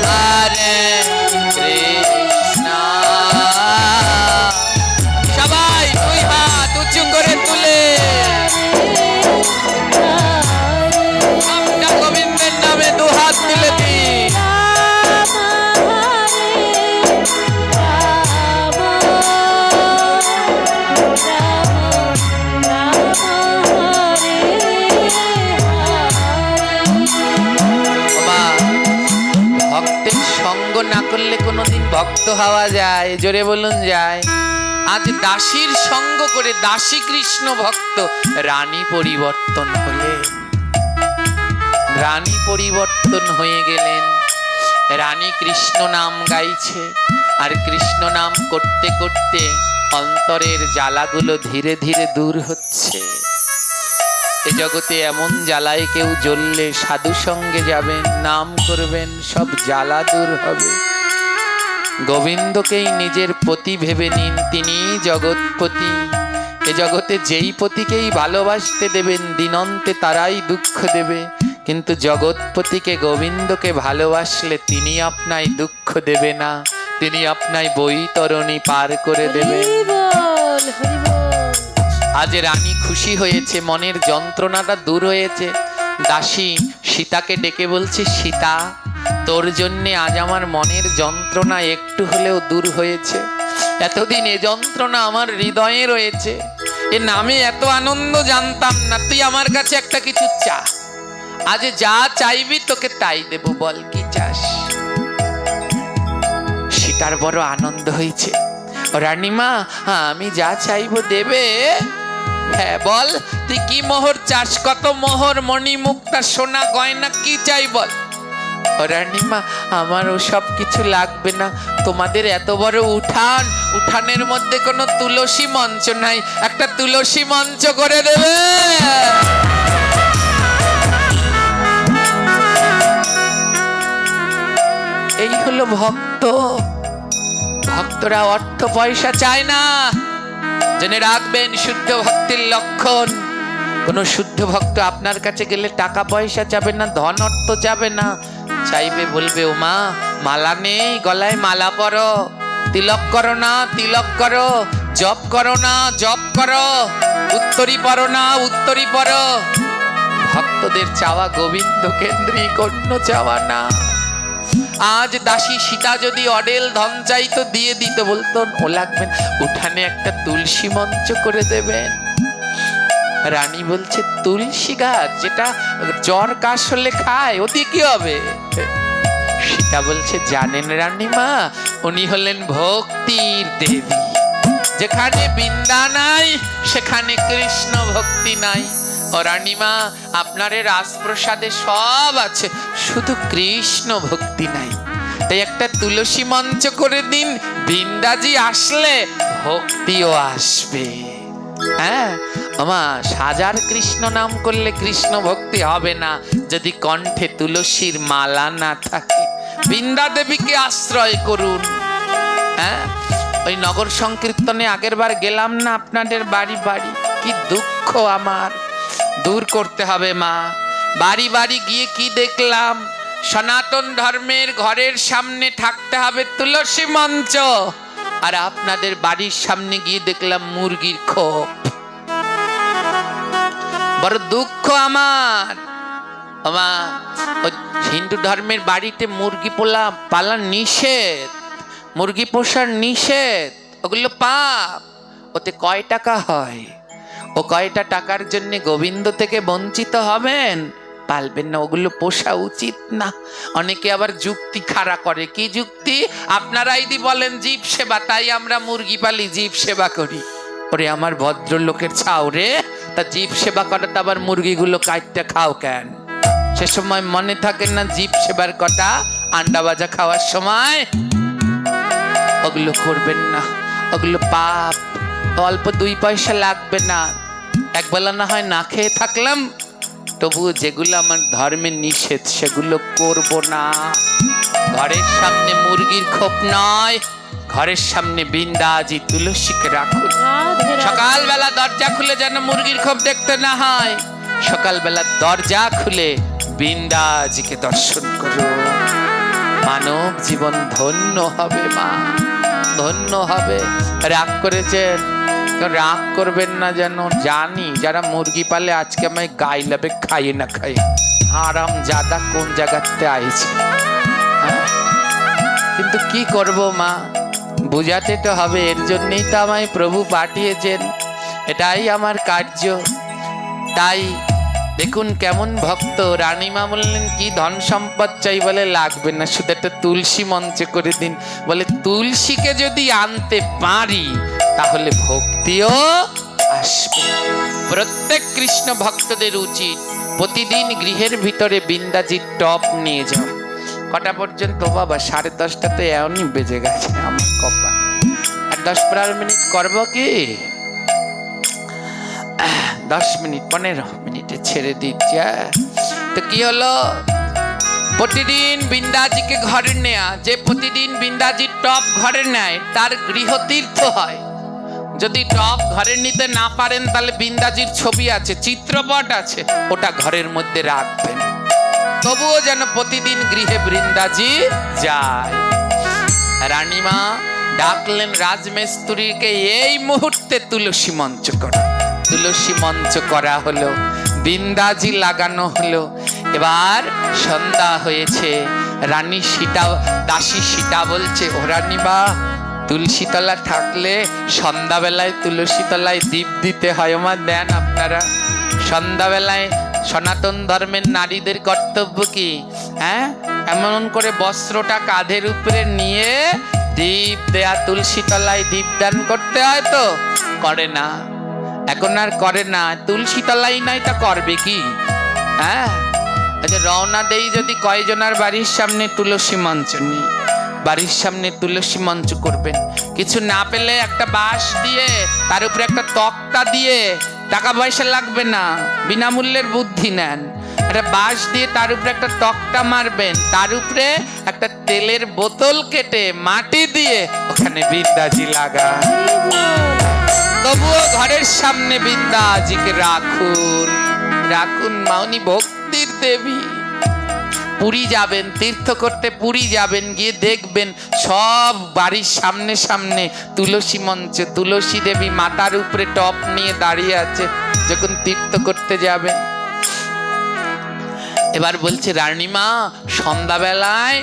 হরে কৃষ্ণ। সবাই দুই হাত উঁচু করে তুলে আমরা গোবিন্দের নামে দু হাত তুলে দিই। বাবা, ভক্তের সঙ্গ না করলে কোনোদিন ভক্ত হওয়া যায়? জোরে বলুন, যায়। আজ দাসীর সঙ্গ করে দাসী কৃষ্ণ ভক্ত, রানী পরিবর্তন হলেন। রানী পরিবর্তন হয়ে গেলেন। রানী কৃষ্ণ নাম গাইছে, আর কৃষ্ণ নাম করতে করতে অন্তরের জ্বালাগুলো ধীরে ধীরে দূর হচ্ছে। এ জগতে এমন জ্বালায় কেউ জ্বললে সাধু সঙ্গে যাবেন, নাম করবেন, সব জ্বালা দূর হবে। গোবিন্দকেই নিজের পতি ভেবে নিন, তিনি জগৎপতি। এ জগতে যেই পতিকেই ভালোবাসতে দেবেন, দিনন্তে তারাই দুঃখ দেবে। কিন্তু জগৎপতিকে, গোবিন্দকে ভালোবাসলে তিনি আপনায় দুঃখ দেবে না, তিনি আপনায় বৈতরণী পার করে দেবেন। আজ রানী খুশি হয়েছে, মনের যন্ত্রণাটা দূর হয়েছে। দাসী সীতাকে ডেকে বলছে, সীতা, তোর জন্যে আজ আমার মনের যন্ত্রণা একটু হলেও দূর হয়েছে। এতদিন এ যন্ত্রণা আমার হৃদয়ে রয়েছে, এ নামে এত আনন্দ জানতাম না। তুই আমার কাছে একটা কিছু চা, আজ যা চাইবি তোকে তাই দেব, বল কি চাস? সীতার বড় আনন্দ হয়েছে। রানীমা, আমি যা চাইবো দেবে? হ্যাঁ বল, তুই কি মোহর চাস? কত মোহর, মণি মুক্তা, সোনা গয়না কি চাই বল? রানীমা, আমার ওসব কিছু লাগবে না। তোমাদের এত বড় উঠান, উঠানের মধ্যে কোনো তুলসী মঞ্চ নাই, একটা তুলসী মঞ্চ করে দেবে। এই হলো ভক্ত। ভক্তরা অর্থ পয়সা চায় না, জেনে রাখবেন শুদ্ধ ভক্তির লক্ষণ। কোন শুদ্ধ ভক্ত আপনার কাছে গেলে টাকা পয়সা চাবে না, ধন অর্থ চাবে না, চাইবে বলবে ও মা মালা নেই, গলায় মালা পরো, তিলক করো না, তিলক করো, জপ করো না, জপ করো, উত্তরী পরো না, উত্তরী পরো। ভক্তদের চাওয়া গোবিন্দ কেন্দ্রিক, অন্য চাওয়া না। আজ দাসী সীতা যদি অডেল ধন চাইতো দিয়ে দিত, বলতো ও লাগবে, উঠানে একটা তুলসী মঞ্চ করে দেবেন। রানী বলছে তুলসী গাছ যেটা জ্বর কাশ হলে খায়, ওতে কি হবে? সীতা বলছে জানেন রানীমা, উনি হলেন ভক্তির দেবী। যেখানে বৃন্দা নাই সেখানে কৃষ্ণ ভক্তি নাই। ও রানীমা, আপনার রাজপ্রসাদে সব আছে, শুধু কৃষ্ণ ভক্তি নাই। তাই একটা তুলসী মঞ্চ করে দিন, বৃন্দাজি আসলে ভক্তিও আসবে। হ্যাঁ আমা, হাজার কৃষ্ণ নাম করলে কৃষ্ণ ভক্তি হবে না যদি কণ্ঠে তুলসীর মালা না থাকে। বৃন্দা দেবীকে আশ্রয় করুন। হ্যাঁ, ওই নগর সংকীর্তনে আগের বার গেলাম না আপনাদের বাড়ি বাড়ি, কি দুঃখ আমার দূর করতে হবে মা। বাড়ি বাড়ি গিয়ে কি দেখলাম, সনাতন ধর্মের ঘরের সামনে থাকতে হবে তুলসী মঞ্চ, আর আপনাদের বাড়ির সামনে গিয়ে দেখলাম মুরগির খোপ। বড় দুঃখ আমার। হিন্দু ধর্মের বাড়িতে মুরগি পালা নিষেধ, মুরগি পোষার নিষেধ, ওগুলো পাপ। ওতে কয় টাকা হয়? ও কয়টা টাকার জন্য গোবিন্দ থেকে বঞ্চিত হবেন? পালবেন না, ওগুলো পোষা উচিত না। অনেকে আবার যুক্তি খাড়া করে। কি যুক্তি? আপনারাই দি বলেন জীব সেবা, তাই আমরা মুরগি পালি, জীব সেবা করি। ওরে আমার ভদ্রলোকের ছাও রে, তা জীব সেবা করাতে আবার মুরগিগুলো কাটতে খাও কেন? সে সময় মনে থাকে না জীব সেবার কথা? আন্ডা ভাজা খাওয়ার সময় ওগুলো করবেন না, ওগুলো পাপ। অল্প 2 পয়সা লাগবে না, একবেলা না হয় না খেয়ে থাকলাম, তবু যেগুলো আমার ধর্মের নিষেধ সেগুলো করব না। ঘরের সামনে মুরগির খোপ নয়, ঘরের সামনে বৃন্দাজি তুলসীকে রাখুন। সকালবেলা দরজা খুলে যেন মুরগির খোপ দেখতে না হয়, সকালবেলা দরজা খুলে বৃন্দাজিকে দর্শন করুন। মানব জীবন ধন্য হবে মা, ধন্য হবে। রাগ করেছেন? রাগ করবেন না, যেন জানি যারা মুরগি পালে আজকে আমায় গাইলাবে খাইয়ে না খাই, আরাম জাদা কোন জায়গাতে আইছে। কিন্তু কি করব মা, বুঝাতে তো হবে, এর জন্যই তো আমায় প্রভু পাঠিয়েছেন, এটাই আমার কার্য। তাই দেখুন কেমন ভক্ত। রানীমা বললেন কি ধন সম্পদ চাই? বলে লাগবে না, শুধু একটা তুলসী মঞ্চে করে দিন। বলে তুলসীকে যদি আনতে পারি তাহলে ভক্তিও আসবে। প্রত্যেক কৃষ্ণ ভক্তদের উচিত প্রতিদিন গৃহের ভিতরে বৃন্দাজির টপ নিয়ে যাও। কটা পর্যন্ত বাবা? 10:30 তো এমনই বেজে গেছে আমার কপাল। আর 10-15 মিনিট করবো কি? 10 মিনিট 15 মিনিটে ছেড়ে দিচ্ছি। তো কি হলো, প্রতিদিন বৃন্দাজিকে ঘরে নেয়া, যে প্রতিদিন বৃন্দাজির টপ ঘরে নেয় তার গৃহতীর্থ হয়। যদি টপ ঘরে নিতে না পারেন তাহলে বৃন্দাজির ছবি আছে, চিত্রপট আছে, ওটা ঘরের মধ্যে রাখবেন, তবুও যেন প্রতিদিন গৃহে বৃন্দাজি যায়। রানীমা ডাকলেন রাজমিস্ত্রিকে, এই মুহূর্তে তুলসী মঞ্চ করো। তুলসী মঞ্চ করা হলো, বৃন্দাজি লাগানো হলো। এবার সন্ধ্যা হয়েছে, রানী সীতা, দাসী সীতা বলছে, ও রানী বা, তুলসী তলা থাকলে সন্ধ্যাবেলায় তুলসী তলায় দীপ দিতে হয়। ওমা দেন আপনারা সন্ধ্যাবেলায়? সনাতন ধর্মের নারীদের কর্তব্য কি? হ্যাঁ, এমন করে বস্ত্রটা কাঁধের উপরে নিয়ে দীপ দেয়া, তুলসী তলায় দীপদান করতে হয়। তো করে না, এখন আর করে না। তুলসী তলাই নয় তা করবে কি? হ্যাঁ, আচ্ছা রওনা দেই যদি, কয়জনার বাড়ির সামনে তুলসী মঞ্চ নেই? বাড়ির সামনে তুলসী মঞ্চ করবেন। কিছু না পেলে একটা বাঁশ দিয়ে, তার উপরে একটা তক্তা দিয়ে, টাকা পয়সা লাগবে না, বিনামূল্যের বুদ্ধি নেন, একটা বাঁশ দিয়ে তার উপরে একটা তক্তা মারবেন, তার উপরে একটা তেলের বোতল কেটে মাটি দিয়ে ওখানে বিদ্যাজি লাগা। তবুও ঘরের সামনে বিদ্যাজিকে রাখুন, রাখুন। মাউনি ভক্তির দেবী। পুরী যাবেন, তীর্থ করতে পুরী যাবেন, গিয়ে দেখবেন সব বাড়ির সামনে সামনে তুলসী মঞ্চ, তুলসী দেবী মাথার উপরে টপ নিয়ে দাঁড়িয়ে আছে যখন তীর্থ করতে যাবেন। এবার বলছে, রানীমা সন্ধ্যাবেলায়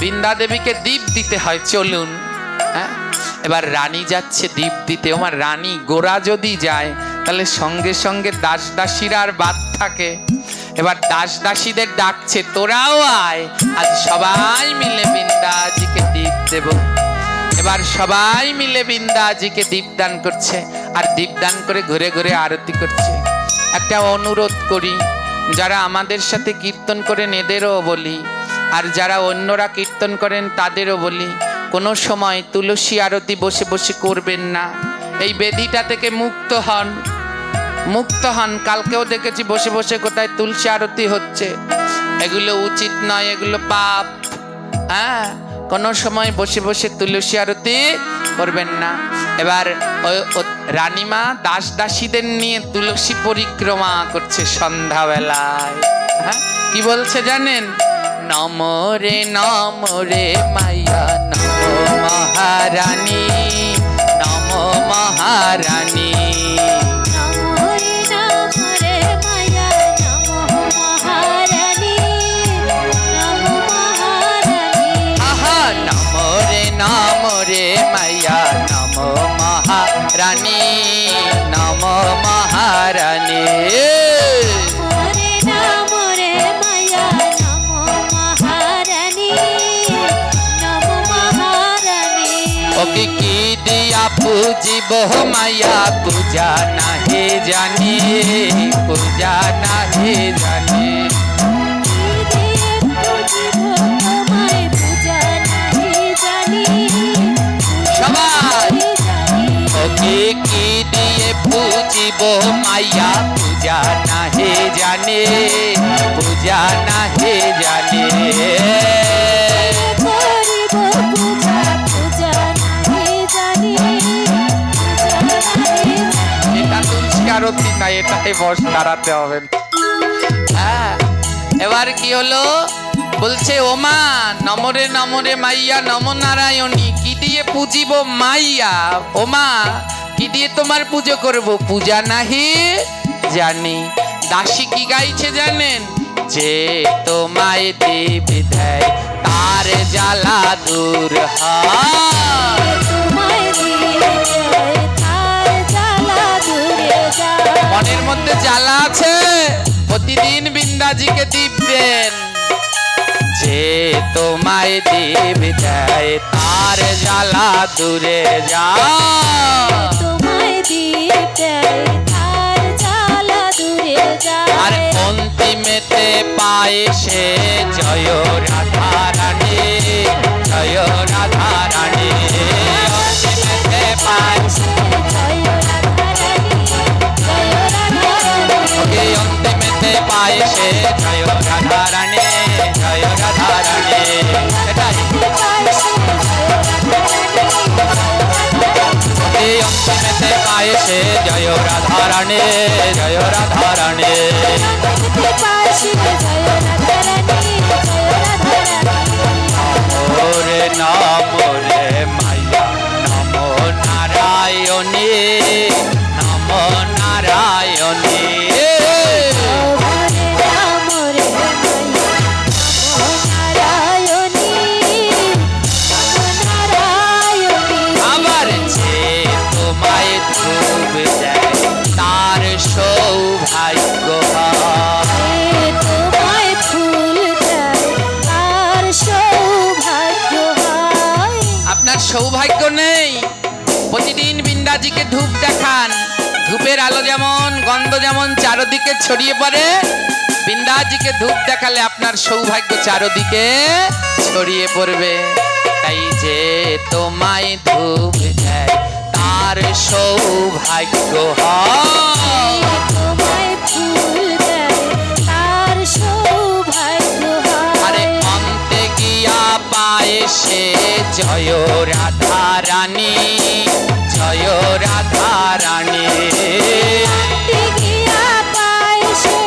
বৃন্দা দেবীকে দীপ দিতে হয়, চলুন। হ্যাঁ, এবার রানী যাচ্ছে দীপ দিতে। আমার রানী গোরা যদি যায় তাহলে সঙ্গে সঙ্গে দাস দাসীরা আর বাদ থাকে। এবার দাস দাসীদের ডাকছে, তোরাও আয়, আজ সবাই মিলে বৃন্দাজিকে দীপ দেব। এবার সবাই মিলে বৃন্দাজিকে দীপদান করছে, আর দীপদান করে ঘুরে ঘুরে আরতি করছে। একটা অনুরোধ করি, যারা আমাদের সাথে কীর্তন করেন এদেরও বলি, আর যারা অন্যরা কীর্তন করেন তাদেরও বলি, কোনো সময় তুলসী আরতি বসে বসে করবেন না। এই বেদিটা থেকে মুক্ত হন, মুক্ত হন। কালকেও দেখেছি বসে বসে কোথায় তুলসী আরতি হচ্ছে, এগুলো উচিত নয়, এগুলো পাপ। হ্যাঁ, কোনো সময় বসে বসে তুলসী আরতি করবেন না। এবার রানীমা দাস দাসীদের নিয়ে তুলসী পরিক্রমা করছে সন্ধ্যাবেলায়। হ্যাঁ, কি বলছে জানেন? নমরে নমরে মাইয়া নম মহারানী, নম মহারানী। নমরে মাইয়া নম মহারানী, নম মহারানী। ওকে কি দিয়া পুজিব মাইয়া, পূজা নাহি জানি, পূজা নাহি জানি। ওকে কি দিয়ে পুজিব মাইয়া, পূজা নাহি জানে, পূজা নাহি জানে। এটা তুলসী আরতি না, এটাই বস দাঁড়াতে হবে। হ্যাঁ, এবার কি হলো? বলছে, ওমা নমরে নমরে মাইয়া নম নারায়ণী, কি দিয়ে পুজিব মাইয়া? ওমা কি দিয়ে তোমার পুজো করব? পূজা নাহি জানি। দাসী কি গাইছে জানেন? যে তোমায় দেব দেয় তার জ্বালা দূর হয়। মনের মধ্যে জ্বালা আছে, প্রতিদিন বৃন্দাজিকে দীপ দেন। যে তোমায় দেব দেয় তার জ্বালা দূরে যায়, আর অন্তিমেতে পায় সে জয় রাধা রানী, জয় রাধা রানী। অন্তিমেতে পায় অন্তিমেতে পায় সে জয় রাধা রানী, জয় রাধা রানী। এটাই অন্তিমেতে পায় সে জয় রাধা রানী, জয় রাধা রানী। ওরে নমরে মাইয়া নম নারায়ণী, নম নারায়ণী। দেখান। ধূপের আলো যেমন, গন্ধ যেমন চারদিকে ছড়িয়ে পড়ে, বৃন্দাজিকে ধূপ দেখালে আপনার সৌভাগ্য চারদিকে ছড়িয়ে পড়বে। তাই যে তোমায় ধূপ দেয় তার সৌভাগ্য হয়। তোমায় ফুল দেয় তার সৌভাগ্য হয়। আরে অন্তে গিয়া পায় সে জয় রাধা রানী, জয় রাধা রানী। অন্তে গিয়া পায় সে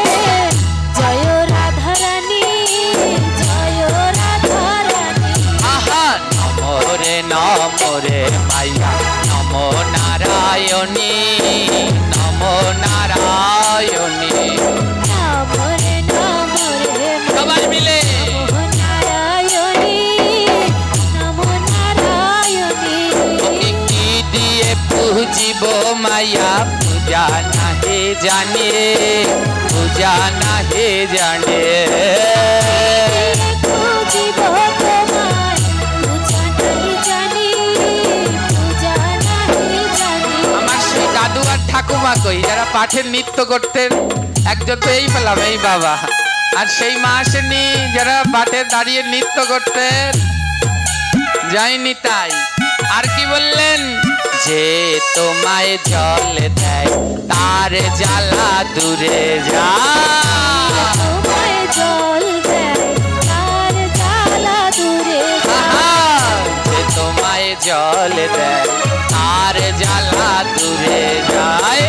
জয় রাধা রানী, জয় রাধা রানী। আহা নমরে নমরে মাইয়া নম নারায়ণী, নম নারায়ণী। নমরে নমরে সবাই মিলে নমো নারায়ণী, নমো নারায়ণী। ওকে কি দিয়ে পুজিব মাইয়া, পূজা নাহে জানে, পূজা নাহে জানে। খুঁজিব তোমায়, পূজা নাহি জানি, পূজা নাহি জানি। আমার সেই দাদু আর ঠাকুমা কই যারা পাঠের নৃত্য করতেন, একজন তো এই পেলাম এই বাবা। আর সেই মা আসেনি যারা পাঠে দাঁড়িয়ে নৃত্য করতেন, যায়নি তাই। আর কি বললেন? যে তোমায় জল দেয় তার জ্বালা দূরে যায়। তোমায় জল দেয় তার জ্বালা দূরে যায়। যে তোমায় জল দেয় তার জ্বালা দূরে যায়।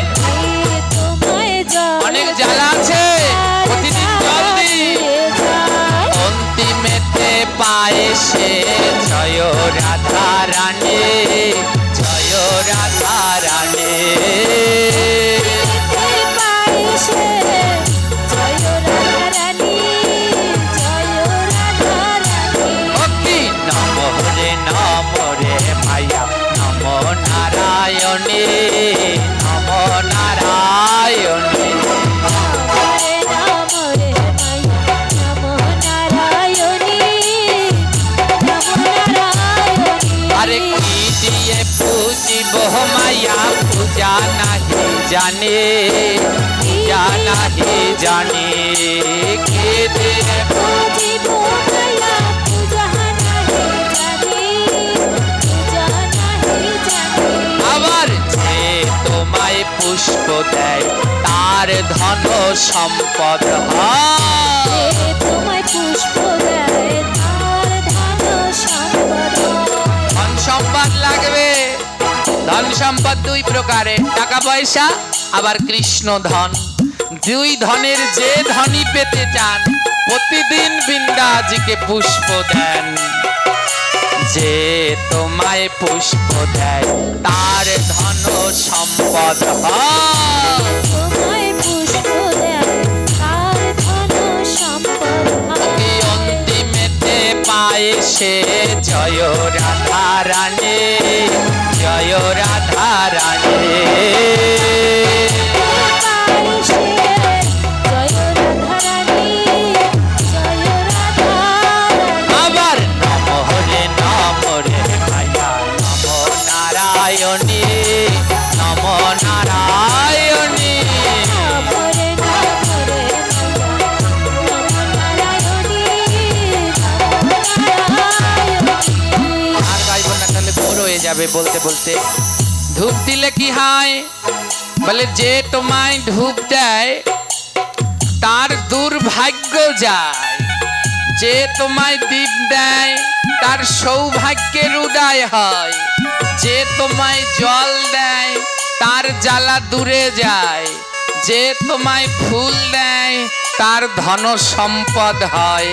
তোমায় জল অনেক জ্বালা আছে, প্রতিদিন জল দিই। অন্তিমেতে পায় সে জয় রাধা রানী, জয় রাধা রানী। পায় সে জয় রাধা রানী, জয় রাধা রানী। ভক্তি নমরে নমরে মায়া নম নারায়ণী, নম নারায়ণী। নমরে নমরে মায়া নমো নারায়ণী, নমো নারায়ণী। আরে কি দিয়ে পুজিব মায়া, পূজা নাহি জানে, পূজা নাহি জানে। কে দিয়ে খুঁজিব মায়া, পূজা নাহি জানি, পূজা নাহি জানি। আবার যে তোমায় পুষ্প দেয় তার ধন সম্পদ হয়। যে তোমায় পুষ্প দেয় তার ধন সম্পদ হয়। ধন সম্পদ লাগবে। ধন সম্পদ দুই প্রকারের, টাকা পয়সা আবার কৃষ্ণ ধন। দুই ধনের যে ধনী পেতে চান, প্রতিদিন বৃন্দাজিকে পুষ্প দেন। যে তোমায় পুষ্প দেয় তার ধন সম্পদ হয়। তোমায় পুষ্প দেয় তার ধন সম্পদ অতি হয়। অন্তিমেতে পায় সে জয় রাধা রানী, জয় রাধা রানী। পায় সে জয় রাধা রানী, জয় রাধা রানী। আবার নমরে নমরে মায়া নম নারায়ণী, নম নারায়ণী। নমরে নমরে মায়া নমো নারায়ণী, নমো নারায়ণী। আর গাইব না তাহলে বোর হয়ে যাবে বলতে বলতে। ধূপ দিলে কি হয়? বলে যে তোমায় ধূপ দেয় তার দুর্ভাগ্য যায়। যে তোমায় দীপ দেয় তার সৌভাগ্যের উদয় হয়। যে তোমায় জল দেয় তার জ্বালা দূরে যায়। যে তোমায় ফুল দেয় তার ধন সম্পদ হয়।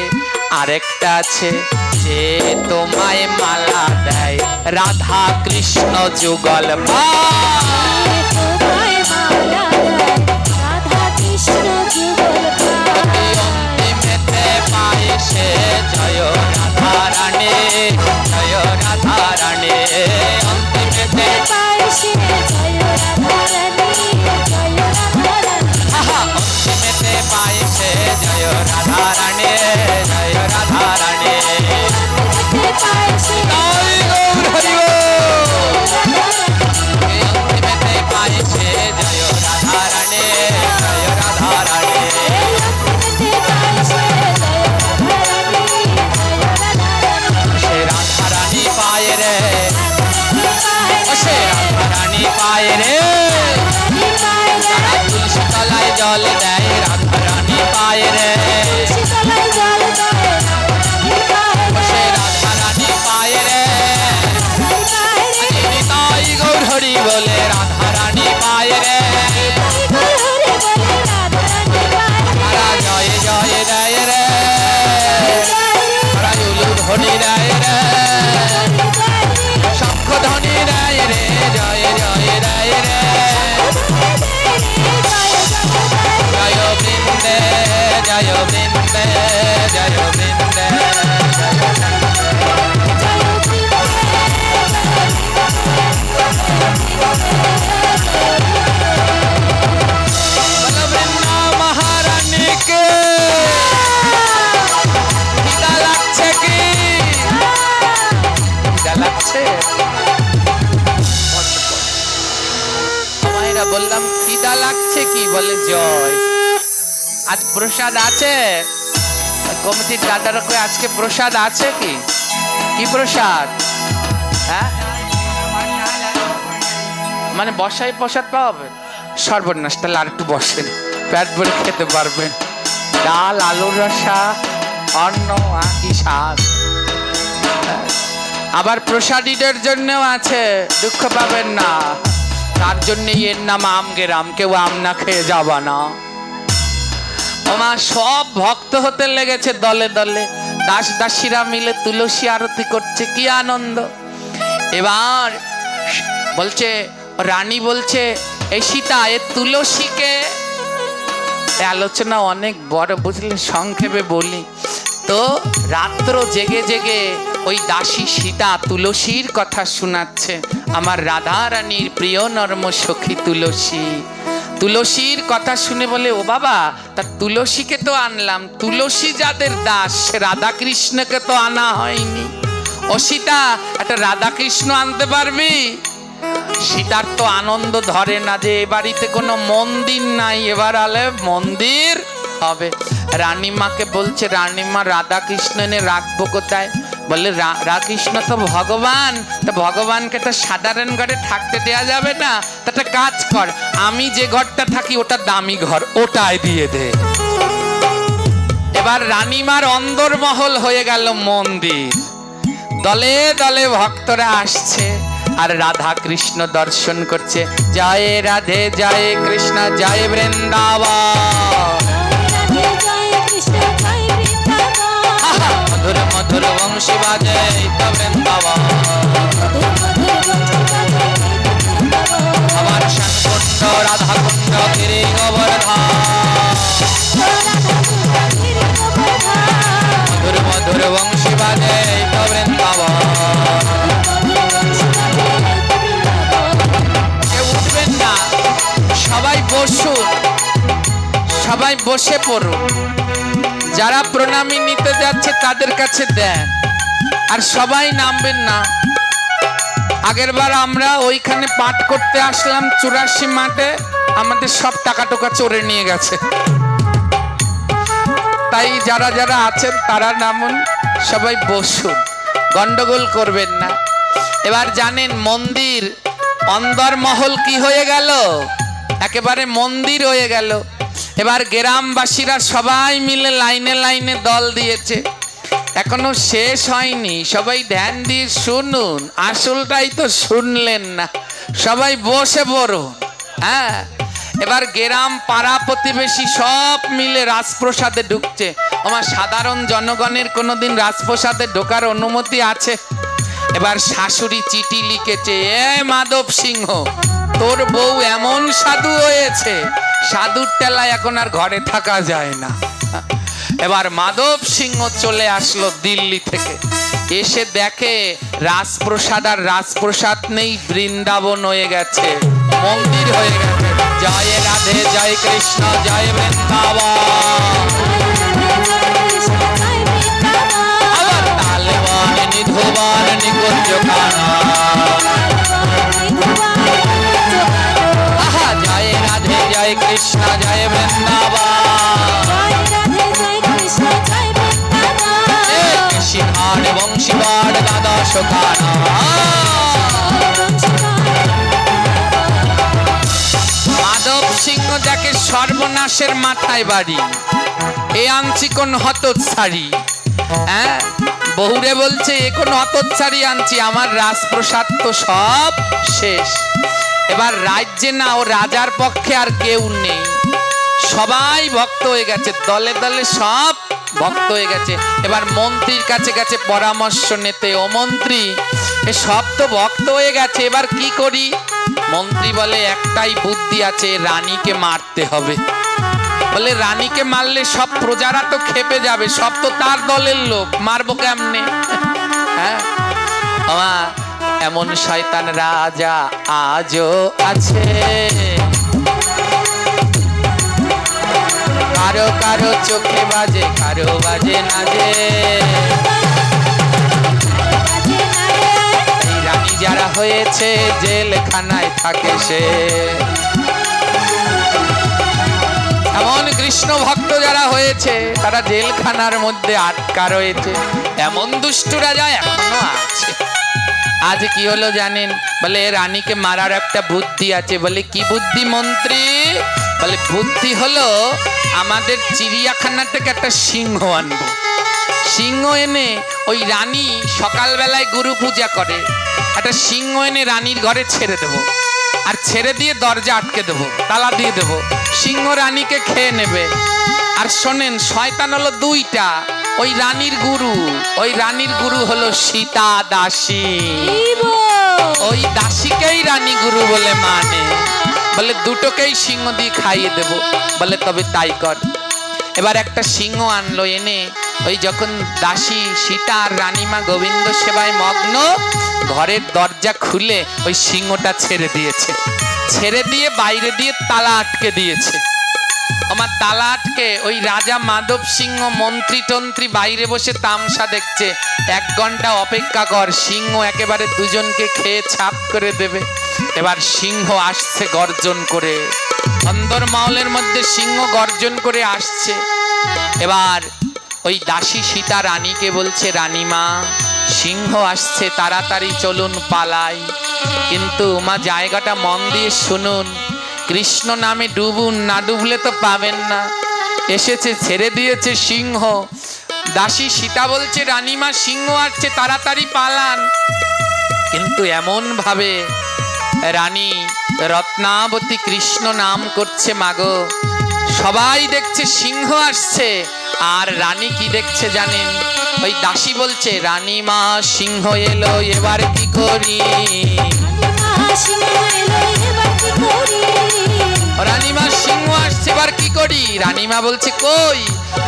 আরেকটা আছে, যে তোমায় মালা দেয় রাধা কৃষ্ণ যুগল পায়। তোমায় মালা দেয় রাধা কৃষ্ণ যুগল অতি পায়। অন্তিমেতে পায় সে জয় রাধা রানী, জয় রাধা রানী। অন্তিমেতে পায় সে জয় রাধা রানী, জয় রাধা রানী। আহা অন্তিমেতে পায় সে জয় রাধা রানী, জয় রাধা রানী। পায় সে জয় গৌর হরি বল। এই অন্তিমেতে জল দেয় রাধা রানী পায়ে রে, তুলসী তলায় জল দেয় সে রাধা রানী পায়ে রে, নিতাই গৌর হরি বলে রাধা রানী পায়ে রে, তারা জয় জয় দেয় রে, তারা উলু ধ্বনি দেয় রে, শঙ্খ ধ্বনি দেয় রে, জয় জয় দেয় রে, জয় বৃন্দে জয় বৃন্দে জয় বৃন্দে জয় বলো বৃন্দা মহারানী কে খিদা লাগছে কি? খিদা লাগছে? মায়েরা বললাম খিদা লাগছে কি? বলে জয়। আজ প্রসাদ আছে? কমিটির দাদারা কই আজকে প্রসাদ আছে কি? কি প্রসাদ? হ্যাঁ মানে বসাই প্রসাদ পাওয়াবে? সর্বনাশ, তাহলে আর একটু বসেন, পেট ভরে খেতে পারবেন। ডাল, আলুর রসা, অন্ন, কি স্বাদ। আবার প্রসাদীদের জন্যও আছে, দুঃখ পাবেন না। তার জন্য এর নাম আমগেরাম, কেউ আম না খেয়ে যাবা না। ওমা সব ভক্ত হতে লেগেছে দলে দলে, দাস দাসীরা মিলে তুলসী আরতি করছে, কি আনন্দ। এবার বলছে রানী, বলছে এই সীতা, এ তুলসীকে, আলোচনা অনেক বড় বুঝলে, সংক্ষেপে বলি তো। রাত্র জেগে জেগে ওই দাসী সীতা তুলসীর কথা শোনাচ্ছে, আমার রাধা রানীর প্রিয় নর্ম সখী তুলসী। তুলসীর কথা শুনে বলে, ও বাবা, তা তুলসীকে তো আনলাম, তুলসী যাদের দাস, রাধা কৃষ্ণকে তো আনা হয়নি। ও সীতা, একটা রাধা কৃষ্ণ আনতে পারবি? সীতার তো আনন্দ ধরে না যে এ বাড়িতে কোনো মন্দির নাই, এবার আলে মন্দির হবে। রানীমাকে বলছে, রানীমা রাধা কৃষ্ণ এনে রাখবো কোথায়? বলে রাকৃষ্ণ তো ভগবান, তা ভগবানকে তো সাধারণ ঘরে থাকতে দেয়া যাবে না, তা একটা কাজ কর, আমি যে ঘরটা থাকি ওটা দামি ঘর, ওটাই দিয়ে দে। এবার রানীমার অন্দরমহল হয়ে গেল মন্দির। দলে দলে ভক্তরা আসছে আর রাধা কৃষ্ণ দর্শন করছে। জয় রাধে জয় কৃষ্ণ জয় বৃন্দাবন, মধুর মধুর বংশী বাজে বৃন্দাবন, আমার শানকুণ্ড রাধা কুণ্ড গিরি গোবর্ধন, মধুর মধুর বংশী বাজে বৃন্দাবন। কেউ উঠবেন না, সবাই বসুন, সবাই বসে পড়ুন। যারা প্রণামী নিতে যাচ্ছে তাদের কাছে দেন, আর সবাই নামবেন না। আগেরবার আমরা ওইখানে পাঠ করতে আসলাম 84 মাঠে, আমাদের সব টাকা টোকা চোরে নিয়ে গেছে। তাই যারা যারা আছেন তারা নামুন, সবাই বসুন, গন্ডগোল করবেন না। এবার জানেন মন্দির অন্দরমহল কি হয়ে গেল, একেবারে মন্দির হয়ে গেল। এবার গ্রামবাসীরা সবাই মিলে লাইনে লাইনে দল দিয়েছে, এখনো শেষ হয়নি, সবাই ধ্যান দিয়ে শুনুন, আসলটাই তো শুনলেন না, সবাই বসে পড়ুন। হ্যাঁ, এবার গ্রাম পাড়া প্রতিবেশী সব মিলে রাজপ্রসাদে ঢুকছে। আমার সাধারণ জনগণের কোনোদিন রাজপ্রসাদে ঢোকার অনুমতি আছে? এবার শাশুড়ি চিঠি লিখেছে, এ মাধব সিংহ, তোর বউ এমন সাধু হয়েছে, সাধুর টেলায় এখন আর ঘরে থাকা যায় না। এবার মাধব সিংহ চলে আসলো দিল্লি থেকে, এসে দেখে রাজপ্রসাদ আর রাজপ্রসাদ নেই, বৃন্দাবন হয়ে গেছে, মন্দির হয়ে গেছে। জয় রাধে জয় কৃষ্ণ জয় বৃন্দাবন, আবার তালেবান নিধুবান নিকুঞ্জ কানা, আহা জয় রাধে জয় কৃষ্ণ জয় বৃন্দাবন, কৃষ্ণার বংশীবাদ দাদা শোকানা। মাধব সিংহ যাকে সর্বনাশের মাথায় বাড়ি, এ আনছি কোন হতচ্ছাড়ি। হ্যাঁ, বহুরে বলছে এ কোন হতচ্ছাড়ি আনছি, আমার রাজপ্রসাদ তো সব শেষ। এবার রাজ্যে না ও রাজার পক্ষে আর কেউ নেই, সবাই ভক্ত হয়ে গেছে, দলে দলে সব ভক্ত হয়ে গেছে। এবার মন্ত্রীর কাছে গেছে পরামর্শ নিতে, ও মন্ত্রী এ সব তো ভক্ত হয়ে গেছে, এবার কি করি? মন্ত্রী বলে একটাই বুদ্ধি আছে, রানীকে মারতে হবে। বলে রানীকে মারলে সব প্রজারা তো খেপে যাবে, সব তো তার দলের লোক, মারবো কেমনে? হ্যাঁ, আমার এমন শয়তান রাজা আজও আছে, কারো কারো চোখে বাজে, কারো বাজে না যে। এই রানী যারা হয়েছে জেলখানায় থাকে সে, এমন কৃষ্ণ ভক্ত যারা হয়েছে তারা জেলখানার মধ্যে আটকা রয়েছে। এমন দুষ্ট রাজা এখনো আছে। আজ কি হলো জানেন? বলে রানীকে মারার একটা বুদ্ধি আছে। বলে কি বুদ্ধি মন্ত্রী? বলে বুদ্ধি হলো আমাদের চিড়িয়াখানা থেকে একটা সিংহ আনবো। সিংহ এনে ওই রানী সকালবেলায় গুরু পূজা করে, একটা সিংহ এনে রানীর ঘরে ছেড়ে দেবো, আর ছেড়ে দিয়ে দরজা আটকে দেবো, তালা দিয়ে দেবো, সিংহ রানীকে খেয়ে নেবে। আর শোনেন, শয়তান হলো দুইটা, ওই রানীর গুরু হলো সীতা দাসী, ওই দাসীকেই রানী গুরু বলে মানে। বলে দুটোকেই সিংহ দিয়ে খাইয়ে দেব। বলে তবে তাই কর। এবার একটা সিংহ আনলো, এনে ওই যখন দাসী সীতা আর রানীমা গোবিন্দ সেবায় মগ্ন, ঘরের দরজা খুলে ওই সিংহটা ছেড়ে দিয়েছে, ছেড়ে দিয়ে বাইরে দিয়ে তালা আটকে দিয়েছে। আমার তালা আটকে ওই রাজা মাধব সিংহ মন্ত্রী টন্ত্রী বাইরে বসে তামসা দেখছে। 1 ঘন্টা অপেক্ষা কর, সিংহ একেবারে দুজনকে খেয়ে ছাপ করে দেবে। এবার সিংহ আসছে গর্জন করে, অন্দর মহলের মধ্যে সিংহ গর্জন করে আসছে। এবার ওই দাসী সীতা রানীকে বলছে, রানীমা সিংহ আসছে, তাড়াতাড়ি চলুন পালাই। কিন্তু মা জায়গাটা মন দিয়ে শুনুন, কৃষ্ণ নামে ডুবুন, না ডুবলে তো পাবেন না। এসেছে, ছেড়ে দিয়েছে সিংহ। দাসী সীতা বলছে, রানীমা সিংহ আসছে, তাড়াতাড়ি পালান। কিন্তু এমন ভাবে রানী রত্নাবতী কৃষ্ণ নাম করছে, মাগো সবাই দেখছে সিংহ আসছে, আর রানী কি দেখছে জানেন? ওই দাসী বলছে, রানীমা সিংহ এলো, এবার কি করি? রানীমা সিংহ আসছে, এবার কি করি? রানীমা বলছে, কই,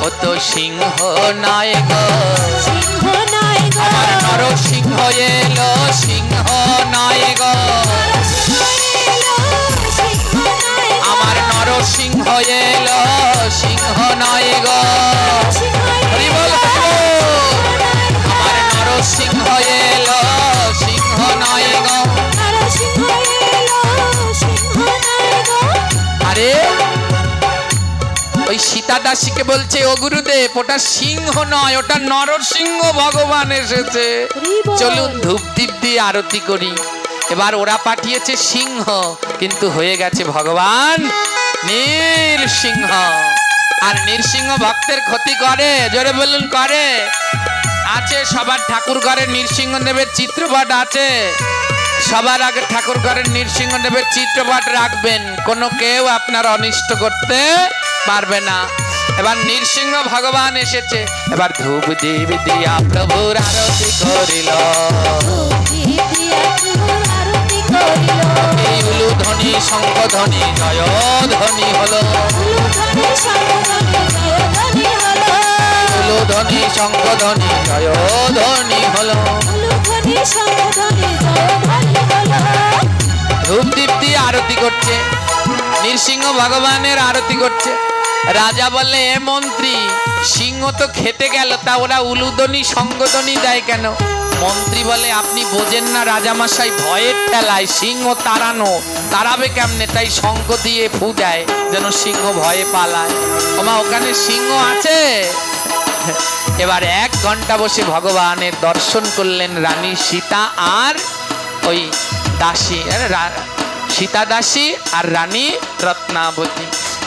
ও তো সিংহ নয় গো, আমার নরসিংহ এলো, সিংহ নয় গো, আমার নরসিংহ এলো, সিংহ নয় গো। হরি বল, আমার নরসিংহ এলো, সিংহ নয় গো। আরে ওই সীতা দাসীকে বলছে, ও গুরুদেব ওটা সিংহ নয়, ওটা নরসিংহ ভগবান এসেছে, চলুন ধূপ দীপ দিয়ে আরতি করি। এবার ওরা পাঠিয়েছে সিংহ, কিন্তু হয়ে গেছে ভগবান নৃসিংহ। আর নৃসিংহ ভক্তের ক্ষতি করে, জোরে বলুন করে। আছে সবার ঠাকুর ঘরে নৃসিংহদেবের চিত্রপট আছে, সবার আগে ঠাকুর ঘরের নৃসিংহদেবের চিত্রপট রাখবেন, কোনো কেউ আপনার অনিষ্ট করতে পারবে না। এবার নৃসিংহ ভগবান এসেছে, এবার ধূপ দীপ দিয়া প্রভুর আরতি করিল, এই উলু ধ্বনি শঙ্খ ধ্বনি জয় ধ্বনি হলো, উলু ধ্বনি শঙ্খ ধ্বনি জয় ধ্বনি হলো। ধূপ দীপ দিয়ে আরতি করছে, নৃসিংহ ভগবানের আরতি করছে। রাজা বলে, এ মন্ত্রী সিংহ তো খেতে গেল, তা ওরা উলুধ্বনি শঙ্খধ্বনি দেয় কেন? মন্ত্রী বলে, আপনি বোঝেন না রাজামশাই, ভয়ের ঠেলায় সিংহ তাড়াবে কেমনে, তাই শঙ্খ দিয়ে ফু দেয় যেন সিংহ ভয়ে পালায়। ওমা ওখানে সিংহ আছে। এবার 1 ঘন্টা বসে ভগবানের দর্শন করলেন রানী সীতা আর ওই দাসী সীতা দাসী আর রানী রত্নাবতী।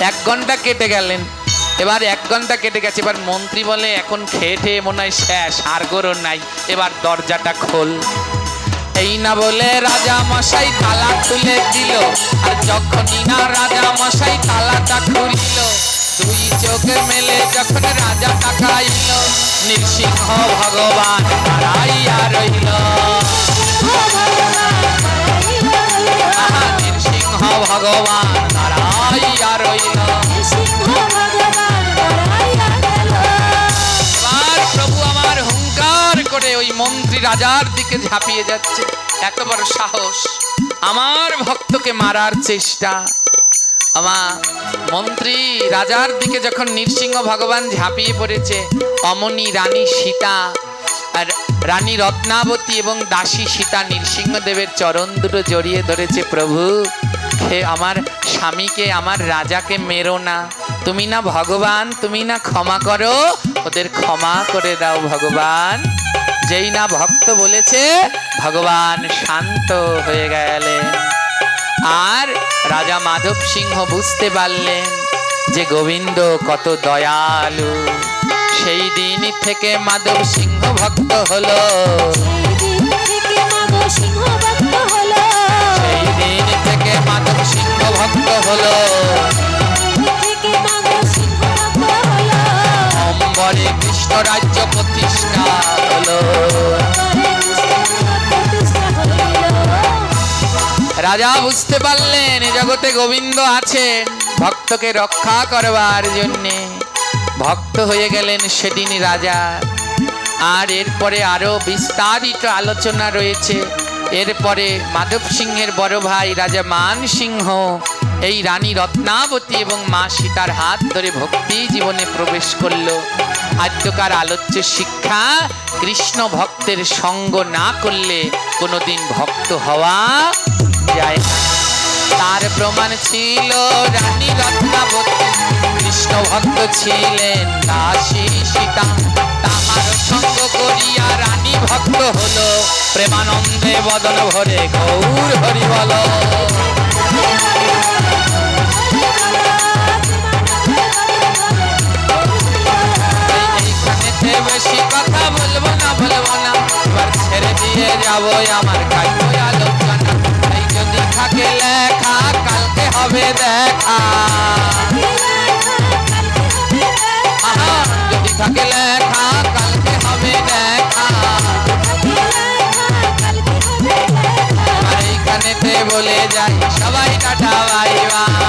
1 ঘন্টা কেটে গেলেন। এবার 1 ঘন্টা কেটে গেছে। এবার মন্ত্রী বলে এখন খেয়ে ঠেয়ে মনে হয় শেষ, আর গরো নাই, এবার দরজাটা খোল। এই না বলে রাজা মশাই তালা খুলে দিল। আর যখনই না রাজা মশাই তালাটা খুলিল, 2 চোখ মেলে যখন রাজা তাকাইল, নৃসিংহ ভগবান দাঁড়াইয়া রইল। আহা, নৃসিংহ ভগবান দাঁড়াইয়া রইল। এবার প্রভু আমার হুঙ্কার করে ওই মন্ত্রী রাজার দিকে ঝাঁপিয়ে যাচ্ছে। এত বড় সাহস, আমার ভক্তকে মারার চেষ্টা। আমার মন্ত্রী রাজার দিকে যখন নৃসিংহ ভগবান ঝাঁপিয়ে পড়েছে, অমনি রানী সীতা আর রানী রত্নাবতী এবং দাসী সীতা নৃসিংহদেবের চরণ দুটো জড়িয়ে ধরেছে। প্রভু, হে আমার স্বামীকে, আমার রাজাকে মেরো না, তুমি না ভগবান, তুমি না ক্ষমা করো, ওদের ক্ষমা করে দাও ভগবান। যেই না ভক্ত বলেছে, ভগবান শান্ত হয়ে গেলেন। আর রাজা মাধব সিংহ বুঝতে পারলেন যে গোবিন্দ কত দয়ালু। সেই দিন থেকে মাধব সিংহ ভক্ত হলো। সেই দিন থেকে মাধব সিংহ ভক্ত হলো। অম্বরে কৃষ্ণ রাজ্য প্রতিষ্ঠা হলো। রাজা বুঝতে পারলেন এ জগতে গোবিন্দ আছেন ভক্তকে রক্ষা করবার জন্যে। ভক্ত হয়ে গেলেন সেদিন রাজা। আর এরপরে আরো বিস্তারিত আলোচনা রয়েছে। এরপরে মাধব সিংহের বড় ভাই রাজা মান সিংহ এই রানী রত্নাবতী এবং মা সীতার হাত ধরে ভক্তি জীবনে প্রবেশ করলো। আদ্যকার আলোচ্য শিক্ষা, কৃষ্ণ ভক্তের সঙ্গ না করলে কোনোদিন ভক্ত হওয়া যায় না। তার প্রমাণ ছিল রানী রত্নাবতী, কৃষ্ণ ভক্ত ছিলেন দাসী সীতা। তাহার সঙ্গ করিয়া রানী ভক্ত হলো, প্রেমানন্দে বদন ভরে গৌর হরি বল। এইখানেতে বেশি কথা বলবো না, এবার ছেড়ে দিয়ে যাবো আমার কাব্য আলোচনা। এই যদি থাকে লেখা, কালকে হবে দেখা। আহা, যদি থাকে লেখা, কালকে হবে দেখা। আর এইখানেতে বলে যাই সবাই টাটা বাই বাই।